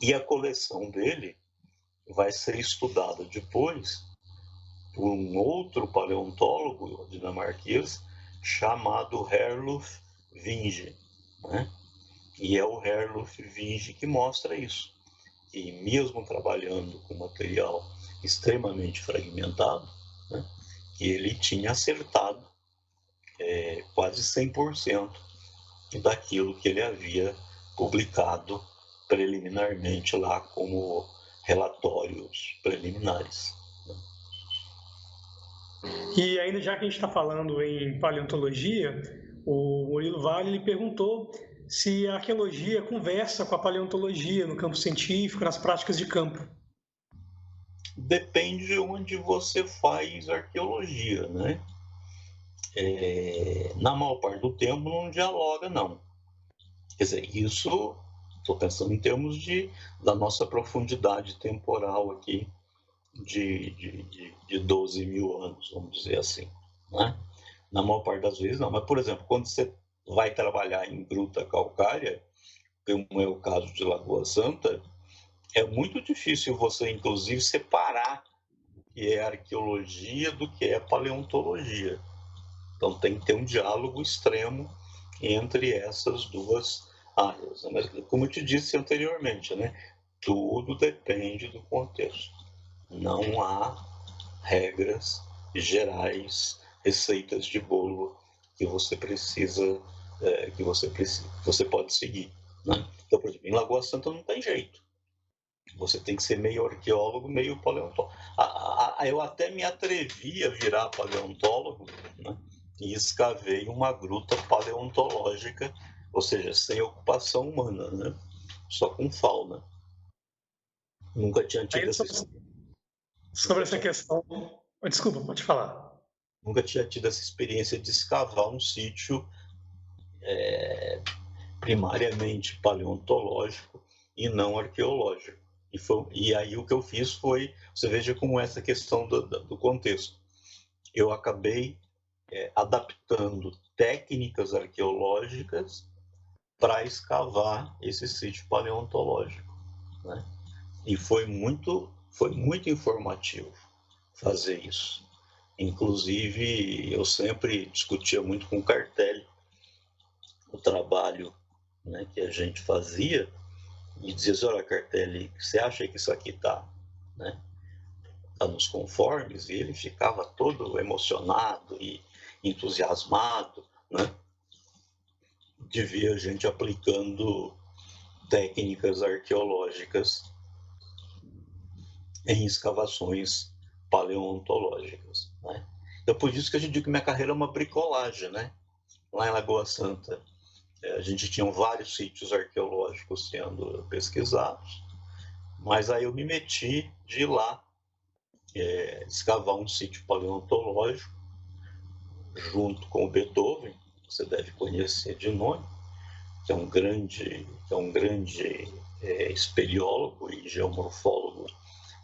E a coleção dele vai ser estudada depois por um outro paleontólogo dinamarquês chamado Herluf Winge, né? E é o Herluf Winge que mostra isso. E mesmo trabalhando com material extremamente fragmentado, né, ele tinha acertado quase 100% daquilo que ele havia publicado preliminarmente lá como relatórios preliminares. E ainda já que a gente está falando em paleontologia, o Murilo Vale ele perguntou se a arqueologia conversa com a paleontologia no campo científico, nas práticas de campo. Depende de onde você faz arqueologia, né? Na maior parte do tempo não dialoga, não. Quer dizer, isso, estou pensando em termos da nossa profundidade temporal aqui, de 12 mil anos, vamos dizer assim, né? Na maior parte das vezes não, mas, por exemplo, quando você vai trabalhar em gruta calcária, como é o caso de Lagoa Santa, é muito difícil você, inclusive, separar o que é arqueologia do que é paleontologia. Então tem que ter um diálogo extremo entre essas duas áreas. Mas, como eu te disse anteriormente, né, tudo depende do contexto. Não há regras gerais, receitas de bolo que você precisa, que você pode seguir, né? Então, por exemplo, em Lagoa Santa não tem jeito. Você tem que ser meio arqueólogo, meio paleontólogo. Eu até me atrevi a virar paleontólogo, né? E escavei uma gruta paleontológica, ou seja, sem ocupação humana, né? Só com fauna. Nunca tinha tido sobre essa questão. Desculpa, pode falar. Nunca tinha tido essa experiência de escavar um sítio primariamente paleontológico e não arqueológico. E aí o que eu fiz foi, você veja como essa questão do contexto. Eu acabei adaptando técnicas arqueológicas para escavar esse sítio paleontológico, né? E foi muito informativo fazer isso. Inclusive, eu sempre discutia muito com o Cartelli o trabalho, né, que a gente fazia, e dizia assim, olha, Cartelli, você acha que isso aqui está, né, tá nos conformes? E ele ficava todo emocionado e entusiasmado, né, de ver a gente aplicando técnicas arqueológicas em escavações paleontológicas, né? Então, por isso que a gente diz que minha carreira é uma bricolagem, né? Lá em Lagoa Santa, a gente tinha vários sítios arqueológicos sendo pesquisados, mas aí eu me meti de ir lá escavar um sítio paleontológico junto com o Beethoven, você deve conhecer de nome, que é um grande espeleólogo e geomorfólogo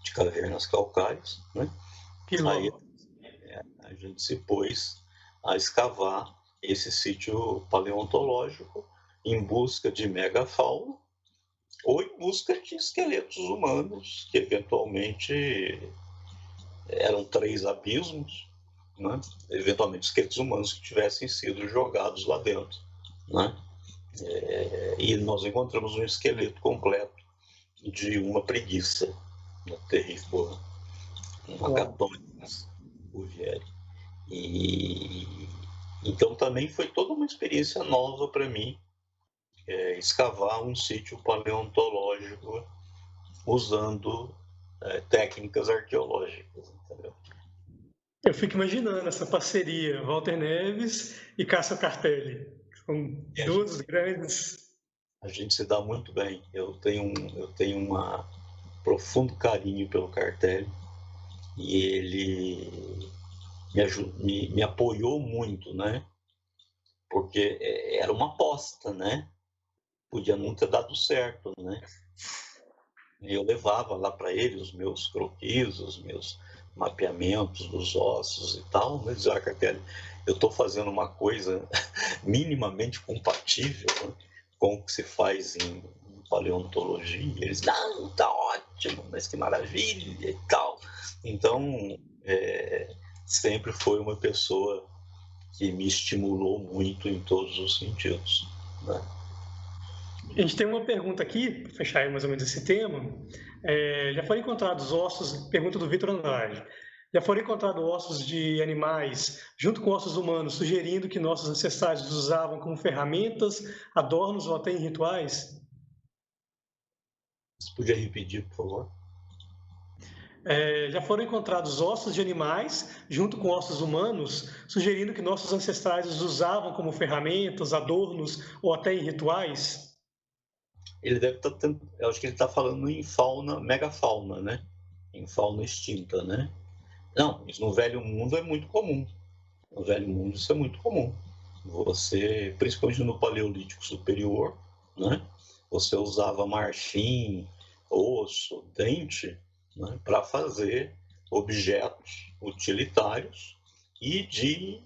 de cavernas calcárias, né? Aí a gente se pôs a escavar esse sítio paleontológico em busca de megafauna ou em busca de esqueletos humanos, que eventualmente eram 3 abismos, né? Eventualmente esqueletos humanos que tivessem sido jogados lá dentro, né? E nós encontramos um esqueleto completo de uma preguiça, uma terrível, uma Catonymus uvieri. E então também foi toda uma experiência nova para mim, escavar um sítio paleontológico usando técnicas arqueológicas, entendeu? Eu fico imaginando essa parceria, Walter Neves e Cássio Cartelli. São duas grandes. A gente se dá muito bem. Eu tenho um profundo carinho pelo Cartelli e ele me apoiou muito, né? Porque era uma aposta, né? Podia não ter dado certo, né? Eu levava lá para ele os meus croquis, os meus mapeamentos dos ossos e tal, mas dizia, Cartelli, eu estou fazendo uma coisa minimamente compatível, né, com o que se faz em paleontologia. Eles, não, tá ótimo, mas que maravilha e tal. Então, sempre foi uma pessoa que me estimulou muito em todos os sentidos, né? A gente tem uma pergunta aqui, para fechar mais ou menos esse tema. Já foram encontrados ossos, pergunta do Vitor Andrade, já foram encontrados ossos de animais junto com ossos humanos, sugerindo que nossos ancestrais os usavam como ferramentas, adornos ou até em rituais? Você podia repetir, por favor? Já foram encontrados ossos de animais junto com ossos humanos, sugerindo que nossos ancestrais os usavam como ferramentas, adornos ou até em rituais? Ele deve estar eu acho que ele está falando em fauna, megafauna, né? Em fauna extinta, né? Não, isso no Velho Mundo é muito comum. No Velho Mundo isso é muito comum. Você, principalmente no Paleolítico Superior, né? Você usava marfim, osso, dente, né? Para fazer objetos utilitários e de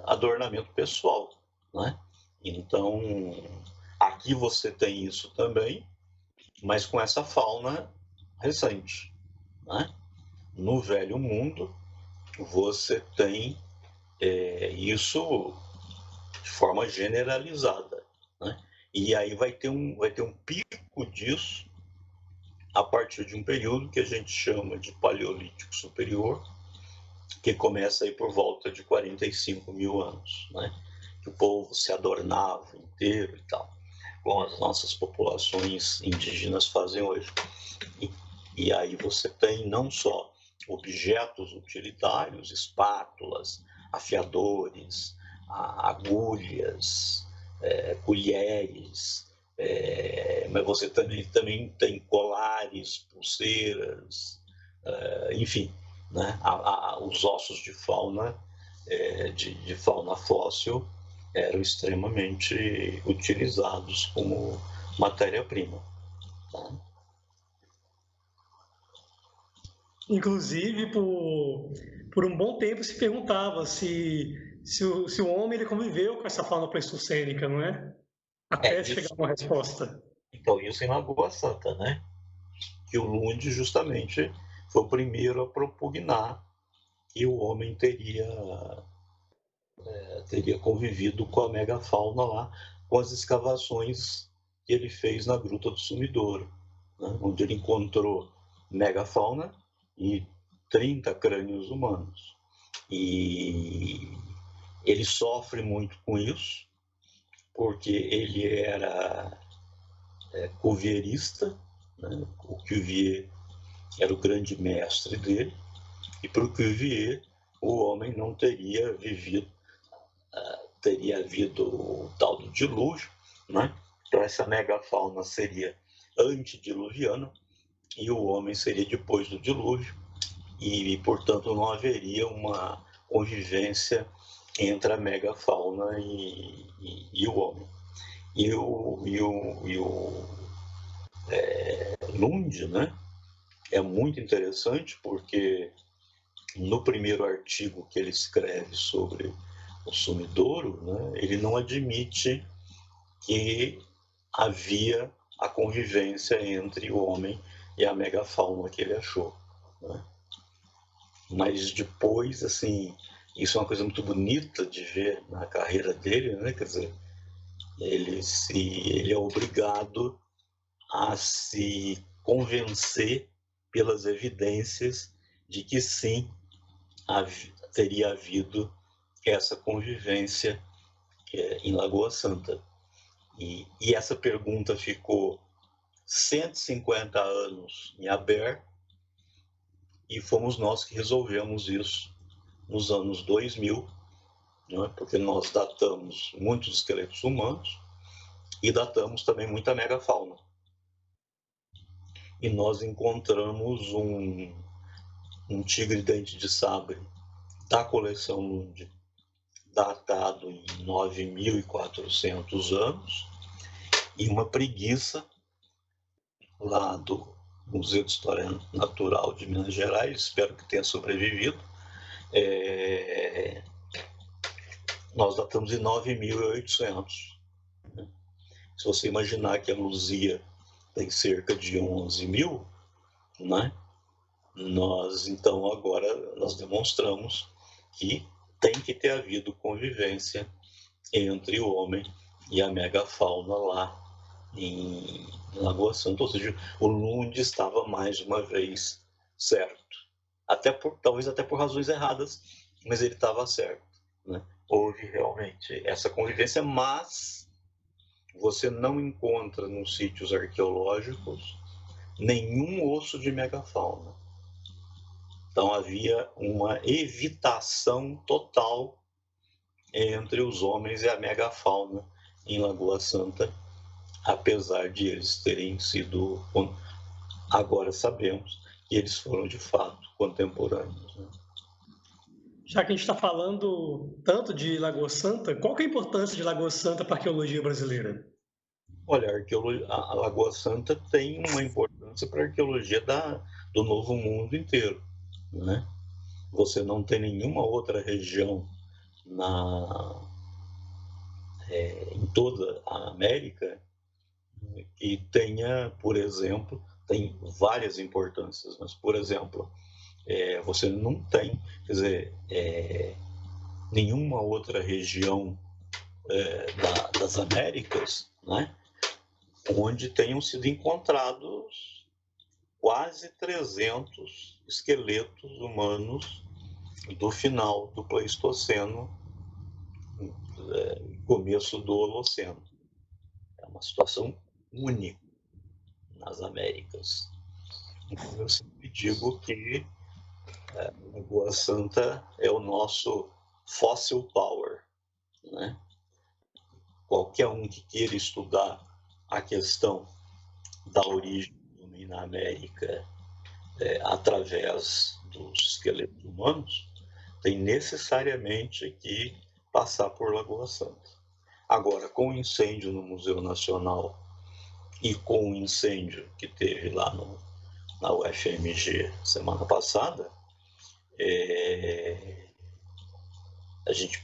adornamento pessoal, né? Então, aqui você tem isso também, mas com essa fauna recente, né? no Velho Mundo, você tem isso de forma generalizada, né? E aí vai ter um pico disso a partir de um período que a gente chama de Paleolítico Superior, que começa aí por volta de 45 mil anos, né? Que o povo se adornava inteiro e tal, como as nossas populações indígenas fazem hoje. E aí você tem não só objetos utilitários, espátulas, afiadores, agulhas, colheres, mas você também tem colares, pulseiras, enfim, né? Os ossos de fauna, de fauna fóssil eram extremamente utilizados como matéria-prima. Tá? Inclusive, por um bom tempo se perguntava se o homem ele conviveu com essa fauna pleistocênica, não é? Até chegar a Isso. uma resposta. Então, isso em Lagoa Santa, né? Que o Lund justamente foi o primeiro a propugnar que o homem teria convivido com a megafauna lá, com as escavações que ele fez na Gruta do Sumidouro, né? Onde ele encontrou megafauna e 30 crânios humanos. E ele sofre muito com isso, porque ele era cuvierista, né? O Cuvier era o grande mestre dele, e para o Cuvier o homem não teria vivido, teria havido o tal do dilúvio, né? Então essa megafauna seria antediluviana e o homem seria depois do dilúvio, e portanto não haveria uma convivência entre a megafauna e o homem. E o Lund, né, é muito interessante porque no primeiro artigo que ele escreve sobre o sumidouro, né, ele não admite que havia a convivência entre o homem e a megafauna que ele achou, né? Mas depois, assim, isso é uma coisa muito bonita de ver na carreira dele, né? Quer dizer, ele é obrigado a se convencer pelas evidências de que sim, teria havido essa convivência em Lagoa Santa. E essa pergunta ficou 150 anos em aberto e fomos nós que resolvemos isso nos anos 2000, né? Porque nós datamos muitos esqueletos humanos e datamos também muita megafauna. E nós encontramos um tigre dente de sabre da coleção Lund, datado em 9.400 anos, e uma preguiça lá do Museu de História Natural de Minas Gerais, espero que tenha sobrevivido. Nós datamos em 9.800. Se você imaginar que a Luzia tem cerca de 11 mil, né? Nós, então, agora nós demonstramos que tem que ter havido convivência entre o homem e a megafauna lá em Lagoa Santa, ou seja, o Lund estava mais uma vez certo, talvez até por razões erradas, mas ele estava certo, né? Houve realmente essa convivência, mas você não encontra nos sítios arqueológicos nenhum osso de megafauna. Então havia uma evitação total entre os homens e a megafauna em Lagoa Santa, apesar de eles terem sido, agora sabemos, que eles foram de fato contemporâneos, né? Já que a gente está falando tanto de Lagoa Santa, qual que é a importância de Lagoa Santa para a arqueologia brasileira? Olha, a Lagoa Santa tem uma importância para a arqueologia do Novo Mundo inteiro, né? Você não tem nenhuma outra região em toda a América que tenha, por exemplo, tem várias importâncias, mas, por exemplo, você não tem, quer dizer, nenhuma outra região das Américas, né, onde tenham sido encontrados quase 300 esqueletos humanos do final do Pleistoceno, começo do Holoceno. É uma situação única nas Américas. Então, eu sempre digo que Lagoa Santa é o nosso fossil power, né? Qualquer um que queira estudar a questão da origem do homem na América através dos esqueletos humanos tem necessariamente que passar por Lagoa Santa. Agora, com o incêndio no Museu Nacional e com o incêndio que teve lá na UFMG semana passada, a gente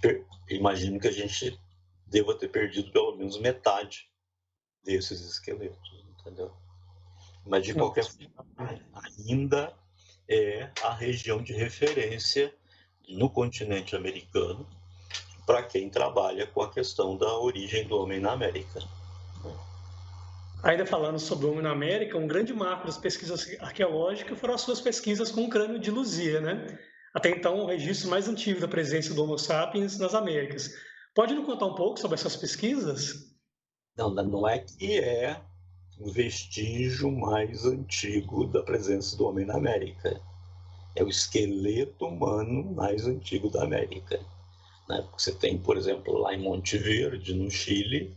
imagino que a gente deva ter perdido pelo menos metade desses esqueletos, entendeu? Mas de qualquer forma, ainda é a região de referência no continente americano para quem trabalha com a questão da origem do homem na América. Ainda falando sobre o homem na América, um grande marco das pesquisas arqueológicas foram as suas pesquisas com o crânio de Luzia, né? Até então, o registro mais antigo da presença do Homo sapiens nas Américas. Pode nos contar um pouco sobre essas pesquisas? Não é que é o vestígio mais antigo da presença do homem na América. É o esqueleto humano mais antigo da América. Né? Você tem, por exemplo, lá em Monte Verde, no Chile,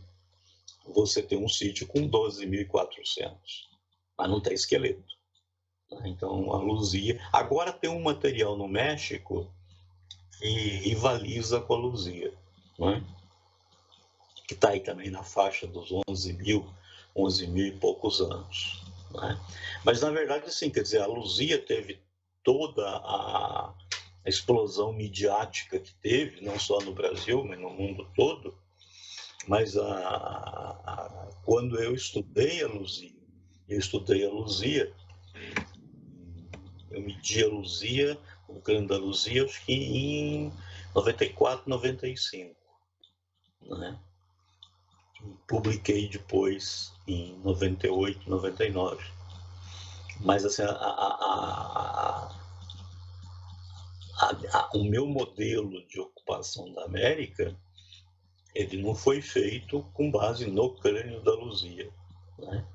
você tem um sítio com 12.400, mas não tem esqueleto. Então, a Luzia... Agora tem um material no México que rivaliza com a Luzia, né? Que está aí também na faixa dos 11 mil e poucos anos. Né? Mas, na verdade, assim, quer dizer, a Luzia teve toda a explosão midiática que teve, não só no Brasil, mas no mundo todo. Mas quando eu estudei a Luzia, eu medi a Luzia, o crânio da Luzia, acho que em 94, 95. Né? Publiquei depois em 98, 99. Mas assim, o meu modelo de ocupação da América, ele não foi feito com base no crânio da Luzia. Né?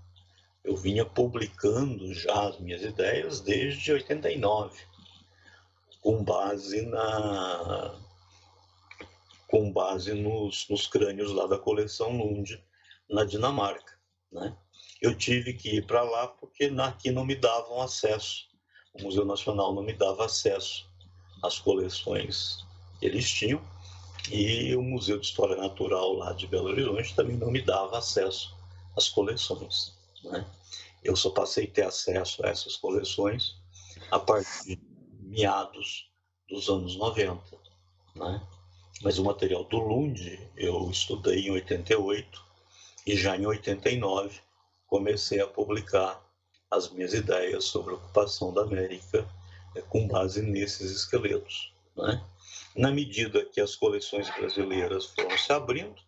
Eu vinha publicando já as minhas ideias desde 89, com base nos crânios lá da coleção Lund, na Dinamarca. Né? Eu tive que ir para lá porque aqui não me davam acesso, o Museu Nacional não me dava acesso às coleções que eles tinham, e o Museu de História Natural lá de Belo Horizonte também não me dava acesso às coleções. Né? Eu só passei a ter acesso a essas coleções a partir de meados dos anos 90. Né? Mas o material do Lund eu estudei em 88 e já em 89 comecei a publicar as minhas ideias sobre a ocupação da América com base nesses esqueletos. Né? Na medida que as coleções brasileiras foram se abrindo,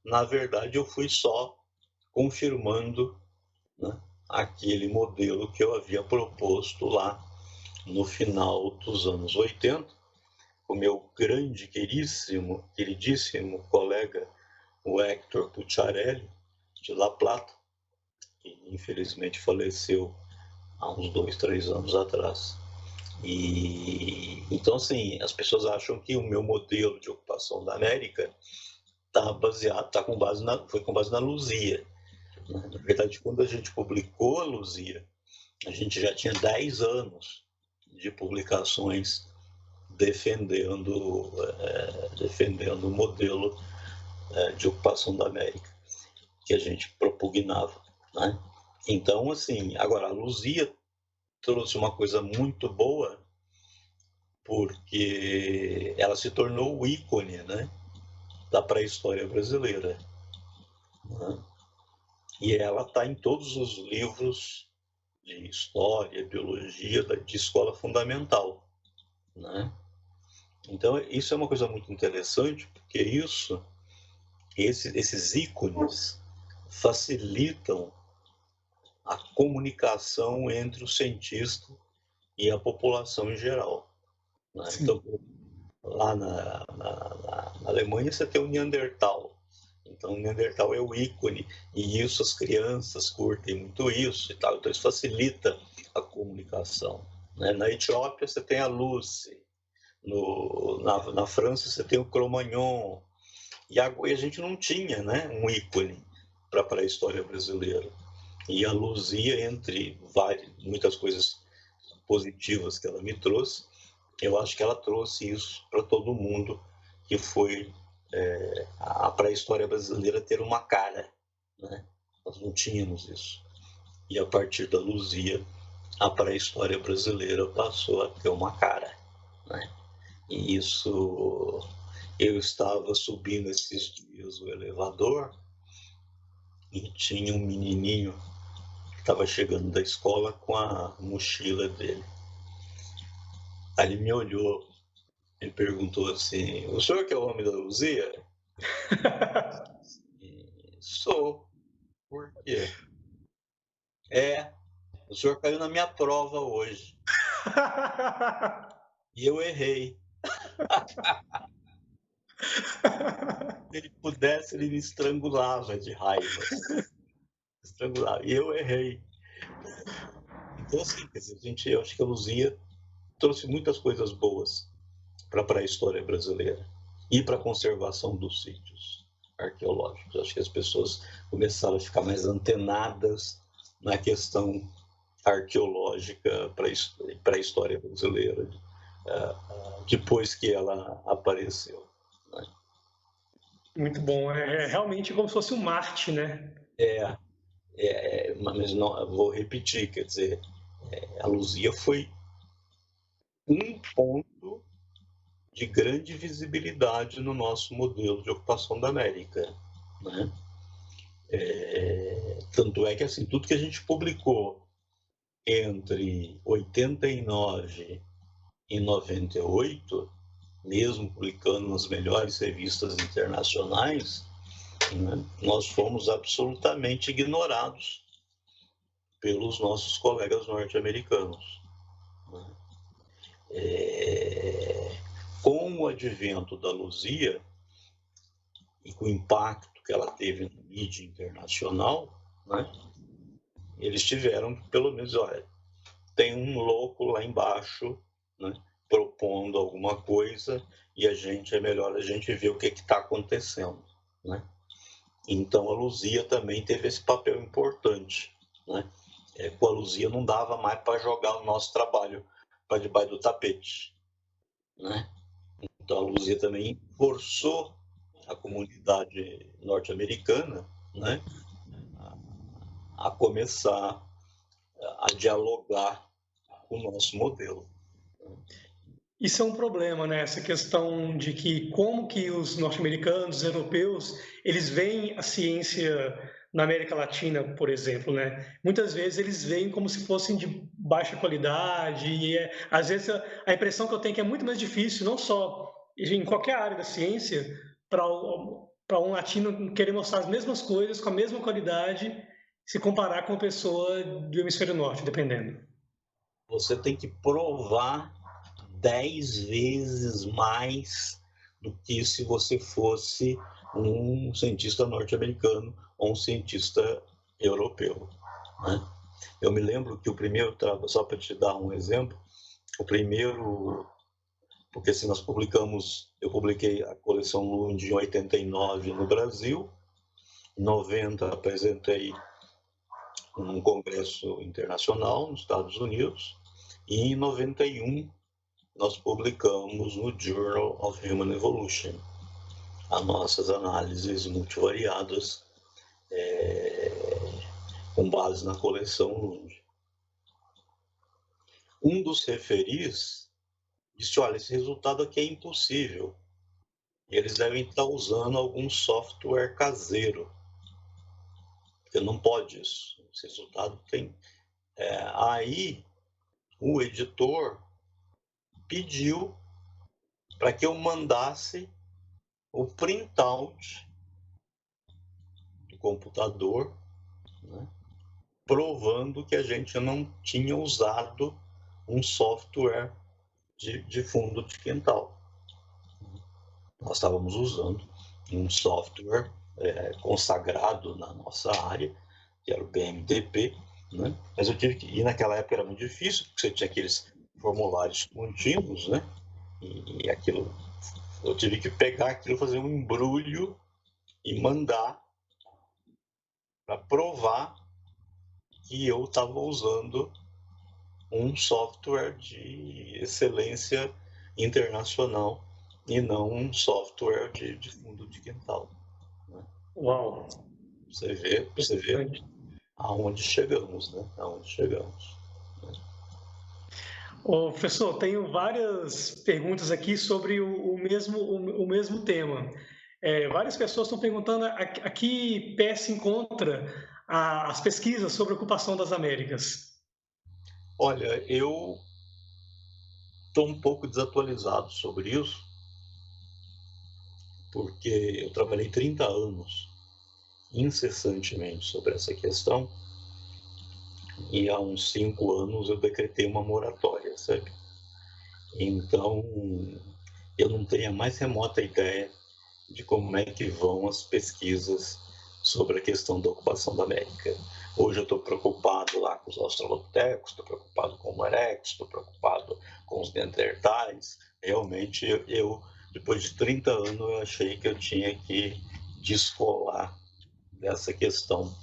na verdade eu fui só confirmando, né, aquele modelo que eu havia proposto lá no final dos anos 80, o meu grande, queridíssimo colega, o Héctor Pucciarelli, de La Plata, que infelizmente faleceu há uns 2, 3 anos atrás. E então, assim, as pessoas acham que o meu modelo de ocupação da América foi com base na Luzia. Na verdade, quando a gente publicou a Luzia, a gente já tinha 10 anos de publicações defendendo o modelo de ocupação da América que a gente propugnava. Né? Então, assim, agora a Luzia trouxe uma coisa muito boa, porque ela se tornou o ícone, né, da pré-história brasileira. Né? E ela está em todos os livros de história, biologia, de escola fundamental, né? Então, isso é uma coisa muito interessante, porque esses ícones facilitam a comunicação entre o cientista e a população em geral, né? Então, lá na Alemanha você tem o Neandertal. Então, o Neandertal é o ícone, e isso as crianças curtem muito isso e tal. Então, isso facilita a comunicação, né? Na Etiópia você tem a Lucy, na França você tem o Cro-Magnon, e a gente não tinha, né, um ícone para a história brasileira. E a Luzia, entre muitas coisas positivas que ela me trouxe, eu acho que ela trouxe isso para todo mundo, que foi para a história brasileira ter uma cara, né? Nós não tínhamos isso. E a partir da Luzia, a pré-história brasileira passou a ter uma cara, né? E isso, eu estava subindo esses dias o elevador e tinha um menininho que estava chegando da escola com a mochila dele. Aí ele me olhou e perguntou assim: o senhor que é o homem da Luzia? Sou. Por quê? O senhor caiu na minha prova hoje. E eu errei. Se ele pudesse, ele me estrangulava de raiva. Estrangulava. E eu errei. Então, assim, quer dizer, eu acho que a Luzia trouxe muitas coisas boas para a história brasileira e para a conservação dos sítios arqueológicos. Acho que as pessoas começaram a ficar mais antenadas na questão arqueológica para a história brasileira, depois que ela apareceu, né? Muito bom. É realmente como se fosse um Marte, né? Mas não, vou repetir, quer dizer, a Luzia foi um ponto de grande visibilidade no nosso modelo de ocupação da América, né? Tanto é que assim, tudo que a gente publicou entre 89 e 98, mesmo publicando nas melhores revistas internacionais, né, nós fomos absolutamente ignorados pelos nossos colegas norte-americanos, né? Com o advento da Luzia e com o impacto que ela teve na mídia internacional, né, eles tiveram que, pelo menos, olha, tem um louco lá embaixo, né, propondo alguma coisa, e é melhor a gente ver o que está acontecendo, né? Então a Luzia também teve esse papel importante, né? Com a Luzia não dava mais para jogar o nosso trabalho para debaixo do tapete, né? Então a Luzia também forçou a comunidade norte-americana, né, a começar a dialogar com o nosso modelo. Isso é um problema, né? Essa questão de que como que os norte-americanos, os europeus, eles veem a ciência na América Latina, por exemplo, né? Muitas vezes eles veem como se fossem de baixa qualidade e às vezes a impressão que eu tenho é que é muito mais difícil, não só em qualquer área da ciência, para um latino querer mostrar as mesmas coisas com a mesma qualidade, se comparar com uma pessoa do hemisfério norte, dependendo. Você tem que provar 10 vezes mais do que se você fosse um cientista norte-americano ou um cientista europeu, né? Eu me lembro que o primeiro trabalho, só para te dar um exemplo, o primeiro, porque assim eu publiquei a coleção Lund em 89 no Brasil, em 90 apresentei num congresso internacional nos Estados Unidos, e em 91 nós publicamos no Journal of Human Evolution as nossas análises multivariadas com base na coleção Lund. Um dos referis disse: olha, esse resultado aqui é impossível. Eles devem estar usando algum software caseiro, porque não pode isso. Esse resultado Aí o editor pediu para que eu mandasse o printout do computador, né, provando que a gente não tinha usado um software de fundo de quintal. Nós estávamos usando um software consagrado na nossa área, que era o BMDP, né? Mas eu tive que ir, naquela época era muito difícil, porque você tinha aqueles formulários contínuos, né? E aquilo, eu tive que pegar aquilo, fazer um embrulho e mandar para provar que eu estava usando um software de excelência internacional e não um software de fundo de quintal. Né? Uau! Você vê aonde chegamos, né? Aonde chegamos. Ô, professor, tenho várias perguntas aqui sobre o mesmo tema. Várias pessoas estão perguntando a que pé se encontra as pesquisas sobre a ocupação das Américas. Olha, eu estou um pouco desatualizado sobre isso, porque eu trabalhei 30 anos incessantemente sobre essa questão e há uns 5 anos eu decretei uma moratória, sabe? Então, eu não tenho a mais remota ideia de como é que vão as pesquisas sobre a questão da ocupação da América. Hoje eu estou preocupado lá com os australopitecos, estou preocupado com o erectus, estou preocupado com os neandertais. Realmente, eu, depois de 30 anos, eu achei que eu tinha que descolar dessa questão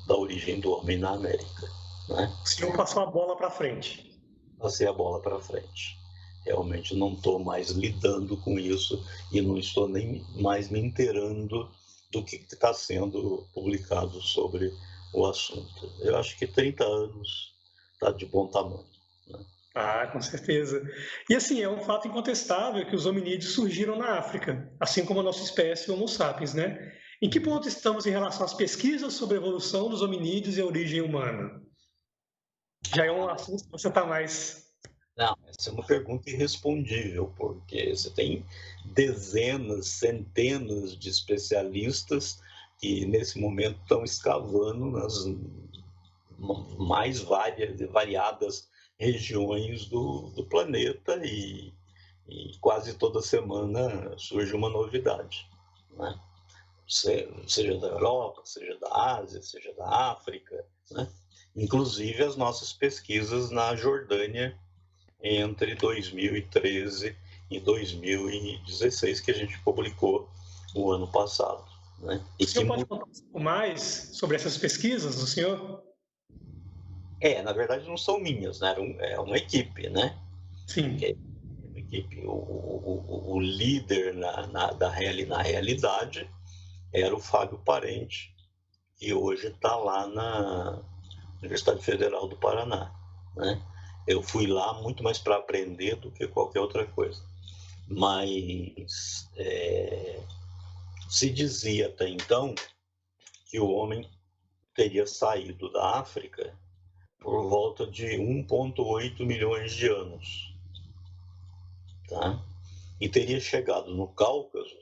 da origem do homem na América. Né? O senhor passou a bola para frente. Passei a bola para frente. Realmente não estou mais lidando com isso e não estou nem mais me inteirando do que está sendo publicado sobre o assunto. Eu acho que 30 anos está de bom tamanho. Né? Ah, com certeza. E assim, é um fato incontestável que os hominídeos surgiram na África, assim como a nossa espécie Homo sapiens, né? Em que ponto estamos em relação às pesquisas sobre a evolução dos hominídeos e a origem humana? Já é um assunto que você está mais... Não, essa é uma pergunta irrespondível, porque você tem dezenas, centenas de especialistas que nesse momento estão escavando nas mais variadas regiões do planeta e quase toda semana surge uma novidade, né? Seja da Europa, seja da Ásia, seja da África, né? Inclusive as nossas pesquisas na Jordânia entre 2013 e 2016, que a gente publicou o ano passado. Né? O senhor pode contar um pouco mais sobre essas pesquisas do senhor? Na verdade não são minhas, né? É uma equipe, né? Sim. Uma equipe. O líder na realidade era o Fábio Parente, que hoje está lá na Universidade Federal do Paraná, né? Eu fui lá muito mais para aprender do que qualquer outra coisa. Mas se dizia até então que o homem teria saído da África por volta de 1,8 milhões de anos, tá? E teria chegado no Cáucaso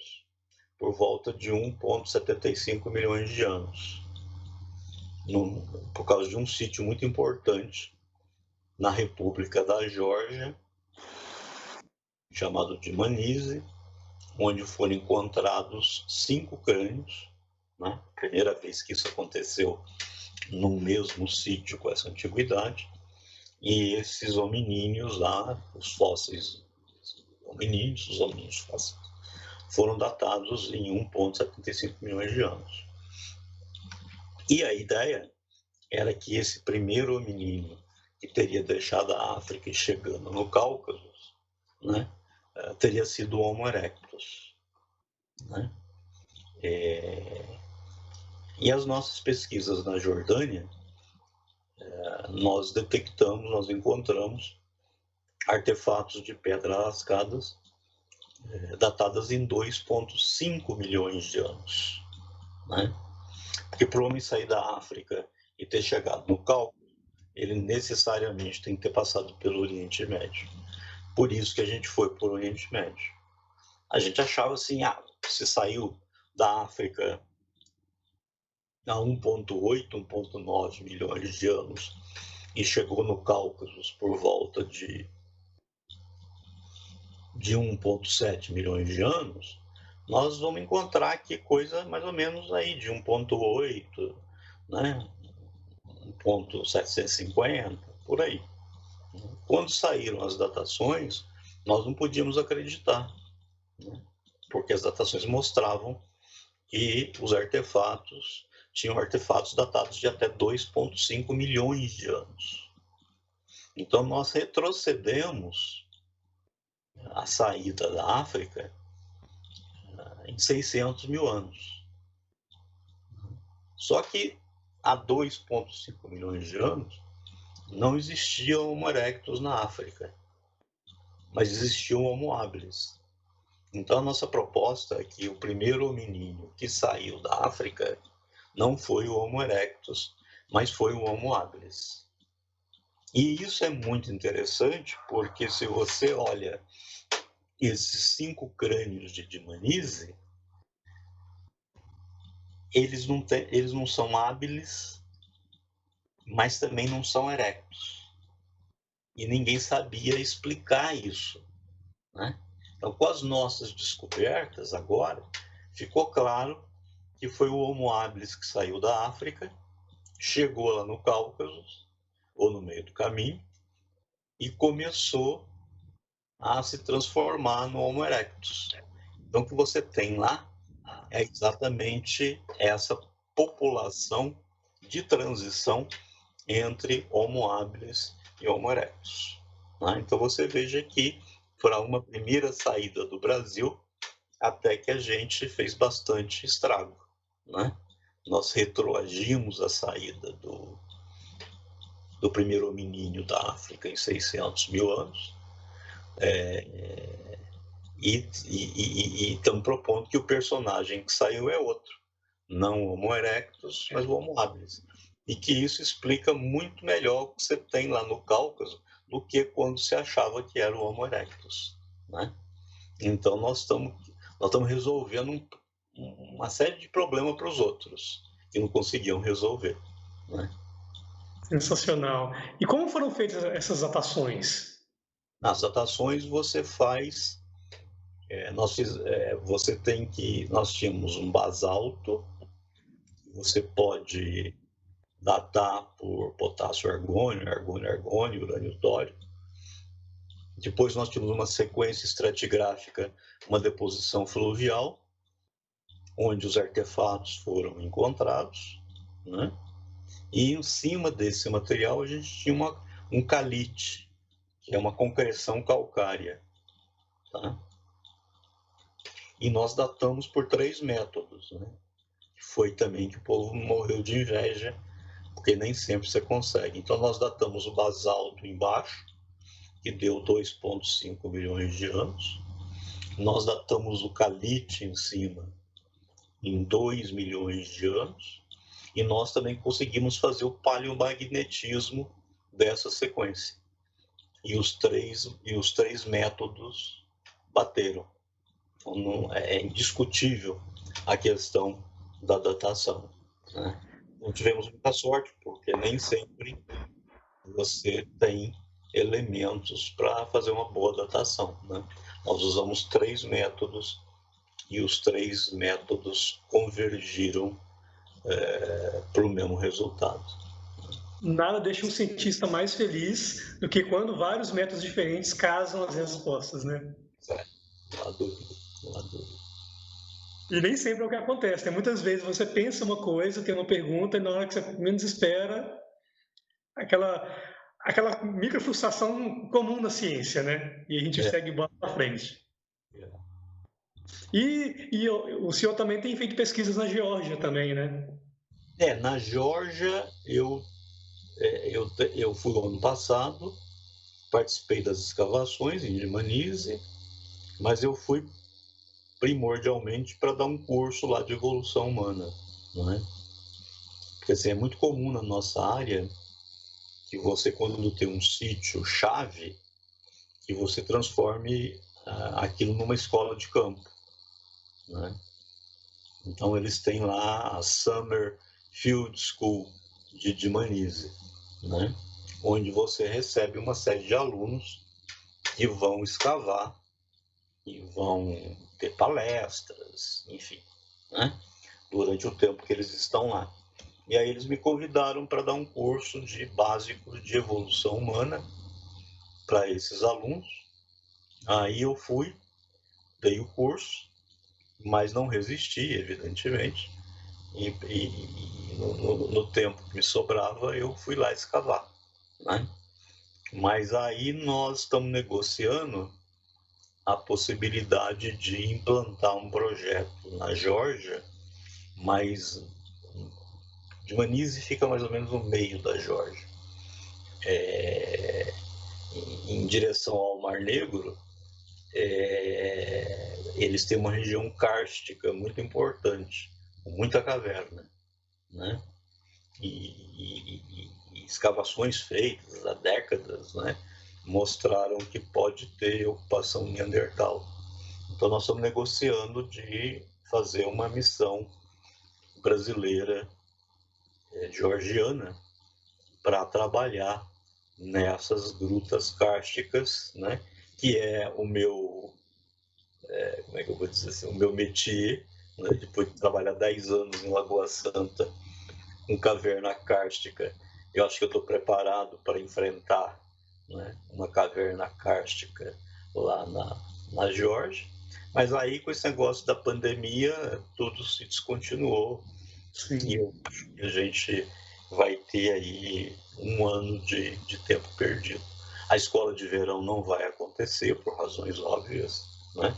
por volta de 1,75 milhões de anos, por causa de um sítio muito importante na República da Geórgia, chamado de Manise, onde foram encontrados 5 crânios, né? Primeira vez que isso aconteceu no mesmo sítio com essa antiguidade, e esses hominíneos lá, os fósseis hominíneos, os hominíneos fósseis, foram datados em 1,75 milhões de anos. E a ideia era que esse primeiro hominídeo que teria deixado a África e chegando no Cáucaso, né, teria sido o Homo erectus. Né? E as nossas pesquisas na Jordânia, nós detectamos, nós encontramos artefatos de pedras lascadas datadas em 2,5 milhões de anos. Né? Porque para o homem sair da África e ter chegado no Cáucaso, ele necessariamente tem que ter passado pelo Oriente Médio. Por isso que a gente foi para o Oriente Médio. A gente achava assim, se saiu da África há 1,8, 1,9 milhões de anos e chegou no Cáucaso por volta de 1,7 milhões de anos, nós vamos encontrar aqui coisa mais ou menos aí de 1,8, né? 1,750, por aí. Quando saíram as datações, nós não podíamos acreditar, né? Porque as datações mostravam que os artefatos tinham artefatos datados de até 2,5 milhões de anos. Então nós retrocedemos a saída da África em 600 mil anos. Só que há 2,5 milhões de anos não existia Homo erectus na África, mas existia o Homo habilis. Então a nossa proposta é que o primeiro hominídeo que saiu da África não foi o Homo erectus, mas foi o Homo habilis. E isso é muito interessante porque se você olha esses 5 crânios de Dmanise, eles não são hábiles, mas também não são erectos. E ninguém sabia explicar isso, né? Então, com as nossas descobertas agora, ficou claro que foi o Homo habilis que saiu da África, chegou lá no Cáucaso, ou no meio do caminho, e começou a se transformar no Homo erectus. Então, o que você tem lá é exatamente essa população de transição entre Homo habilis e Homo erectus. Então, você veja que, para uma primeira saída do Brasil, até que a gente fez bastante estrago, né? Nós retroagimos a saída do primeiro hominídeo da África em 600 mil anos, e estamos propondo que o personagem que saiu é outro, não o Homo erectus, mas o Homo habilis. E que isso explica muito melhor o que você tem lá no Cáucaso do que quando se achava que era o Homo erectus, né? Então nós estamos resolvendo uma série de problemas para os outros que não conseguiam resolver, né? Sensacional. E como foram feitas essas datações? Nas datações você faz, nós tínhamos um basalto, você pode datar por potássio argônio, argônio, urânio tório. Depois nós tínhamos uma sequência estratigráfica, uma deposição fluvial, onde os artefatos foram encontrados, né? E em cima desse material a gente tinha um calite, que é uma concreção calcária, tá? E nós datamos por 3 métodos, né? Foi também que o povo morreu de inveja, porque nem sempre você consegue. Então nós datamos o basalto embaixo, que deu 2,5 milhões de anos. Nós datamos o calite em cima em 2 milhões de anos. E nós também conseguimos fazer o paleomagnetismo dessa sequência. E os três métodos bateram. Então, é indiscutível a questão da datação, né? Não tivemos muita sorte, porque nem sempre você tem elementos para fazer uma boa datação, né? Nós usamos 3 métodos e os 3 métodos convergiram para o mesmo resultado. Nada deixa um cientista mais feliz do que quando vários métodos diferentes casam as respostas, né? Não há dúvida, não há dúvida. E nem sempre é o que acontece, né? Muitas vezes você pensa uma coisa, tem uma pergunta, e na hora que você menos espera, aquela micro frustração comum na ciência, né? E a gente segue bola para frente. E o senhor também tem feito pesquisas na Geórgia também, né? Na Geórgia eu fui no ano passado, participei das escavações em Dmanise, mas eu fui primordialmente para dar um curso lá de evolução humana, não é? Porque assim, é muito comum na nossa área que que você, quando tem um sítio-chave, que você transforme aquilo numa escola de campo, né? Então, eles têm lá a Summer Field School de Manise, né? Onde você recebe uma série de alunos que vão escavar e vão ter palestras, enfim, né? Durante o tempo que eles estão lá. E aí eles me convidaram para dar um curso de básico de evolução humana para esses alunos. Aí eu fui, dei o curso, mas não resisti, evidentemente. E no tempo que me sobrava, eu fui lá escavar, né? Mas aí nós estamos negociando a possibilidade de implantar um projeto na Geórgia, mas de Manise fica mais ou menos no meio da Geórgia, em direção ao Mar Negro. Eles têm uma região kárstica muito importante, com muita caverna, né? E escavações feitas há décadas, né, mostraram que pode ter ocupação neandertal. Então nós estamos negociando de fazer uma missão brasileira, georgiana, para trabalhar nessas grutas kársticas, né, que é o meu, como é que eu vou dizer assim, o meu métier, né, depois de trabalhar 10 anos em Lagoa Santa, com caverna kárstica. Eu acho que eu estou preparado para enfrentar, né, uma caverna kárstica lá na Geórgia. Mas aí, com esse negócio da pandemia, tudo se descontinuou. Sim. E eu acho que a gente vai ter aí um ano de tempo perdido. A escola de verão não vai acontecer, por razões óbvias, né?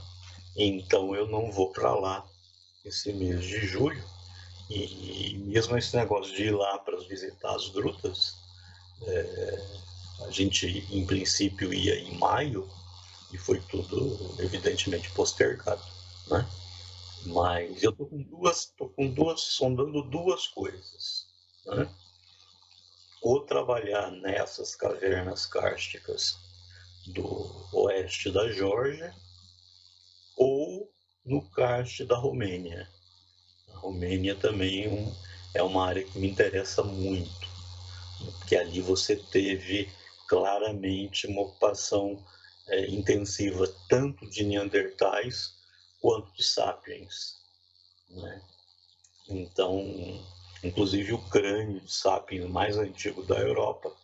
Então eu não vou para lá esse mês de julho. E mesmo esse negócio de ir lá para visitar as grutas, a gente, em princípio, ia em maio e foi tudo, evidentemente, postergado, né? Mas eu estou sondando duas coisas, né? Ou trabalhar nessas cavernas kársticas do oeste da Geórgia, ou no karst da Romênia. A Romênia também é uma área que me interessa muito, porque ali você teve claramente uma ocupação intensiva tanto de neandertais quanto de sapiens, né? Então, inclusive o crânio de sapiens mais antigo da Europa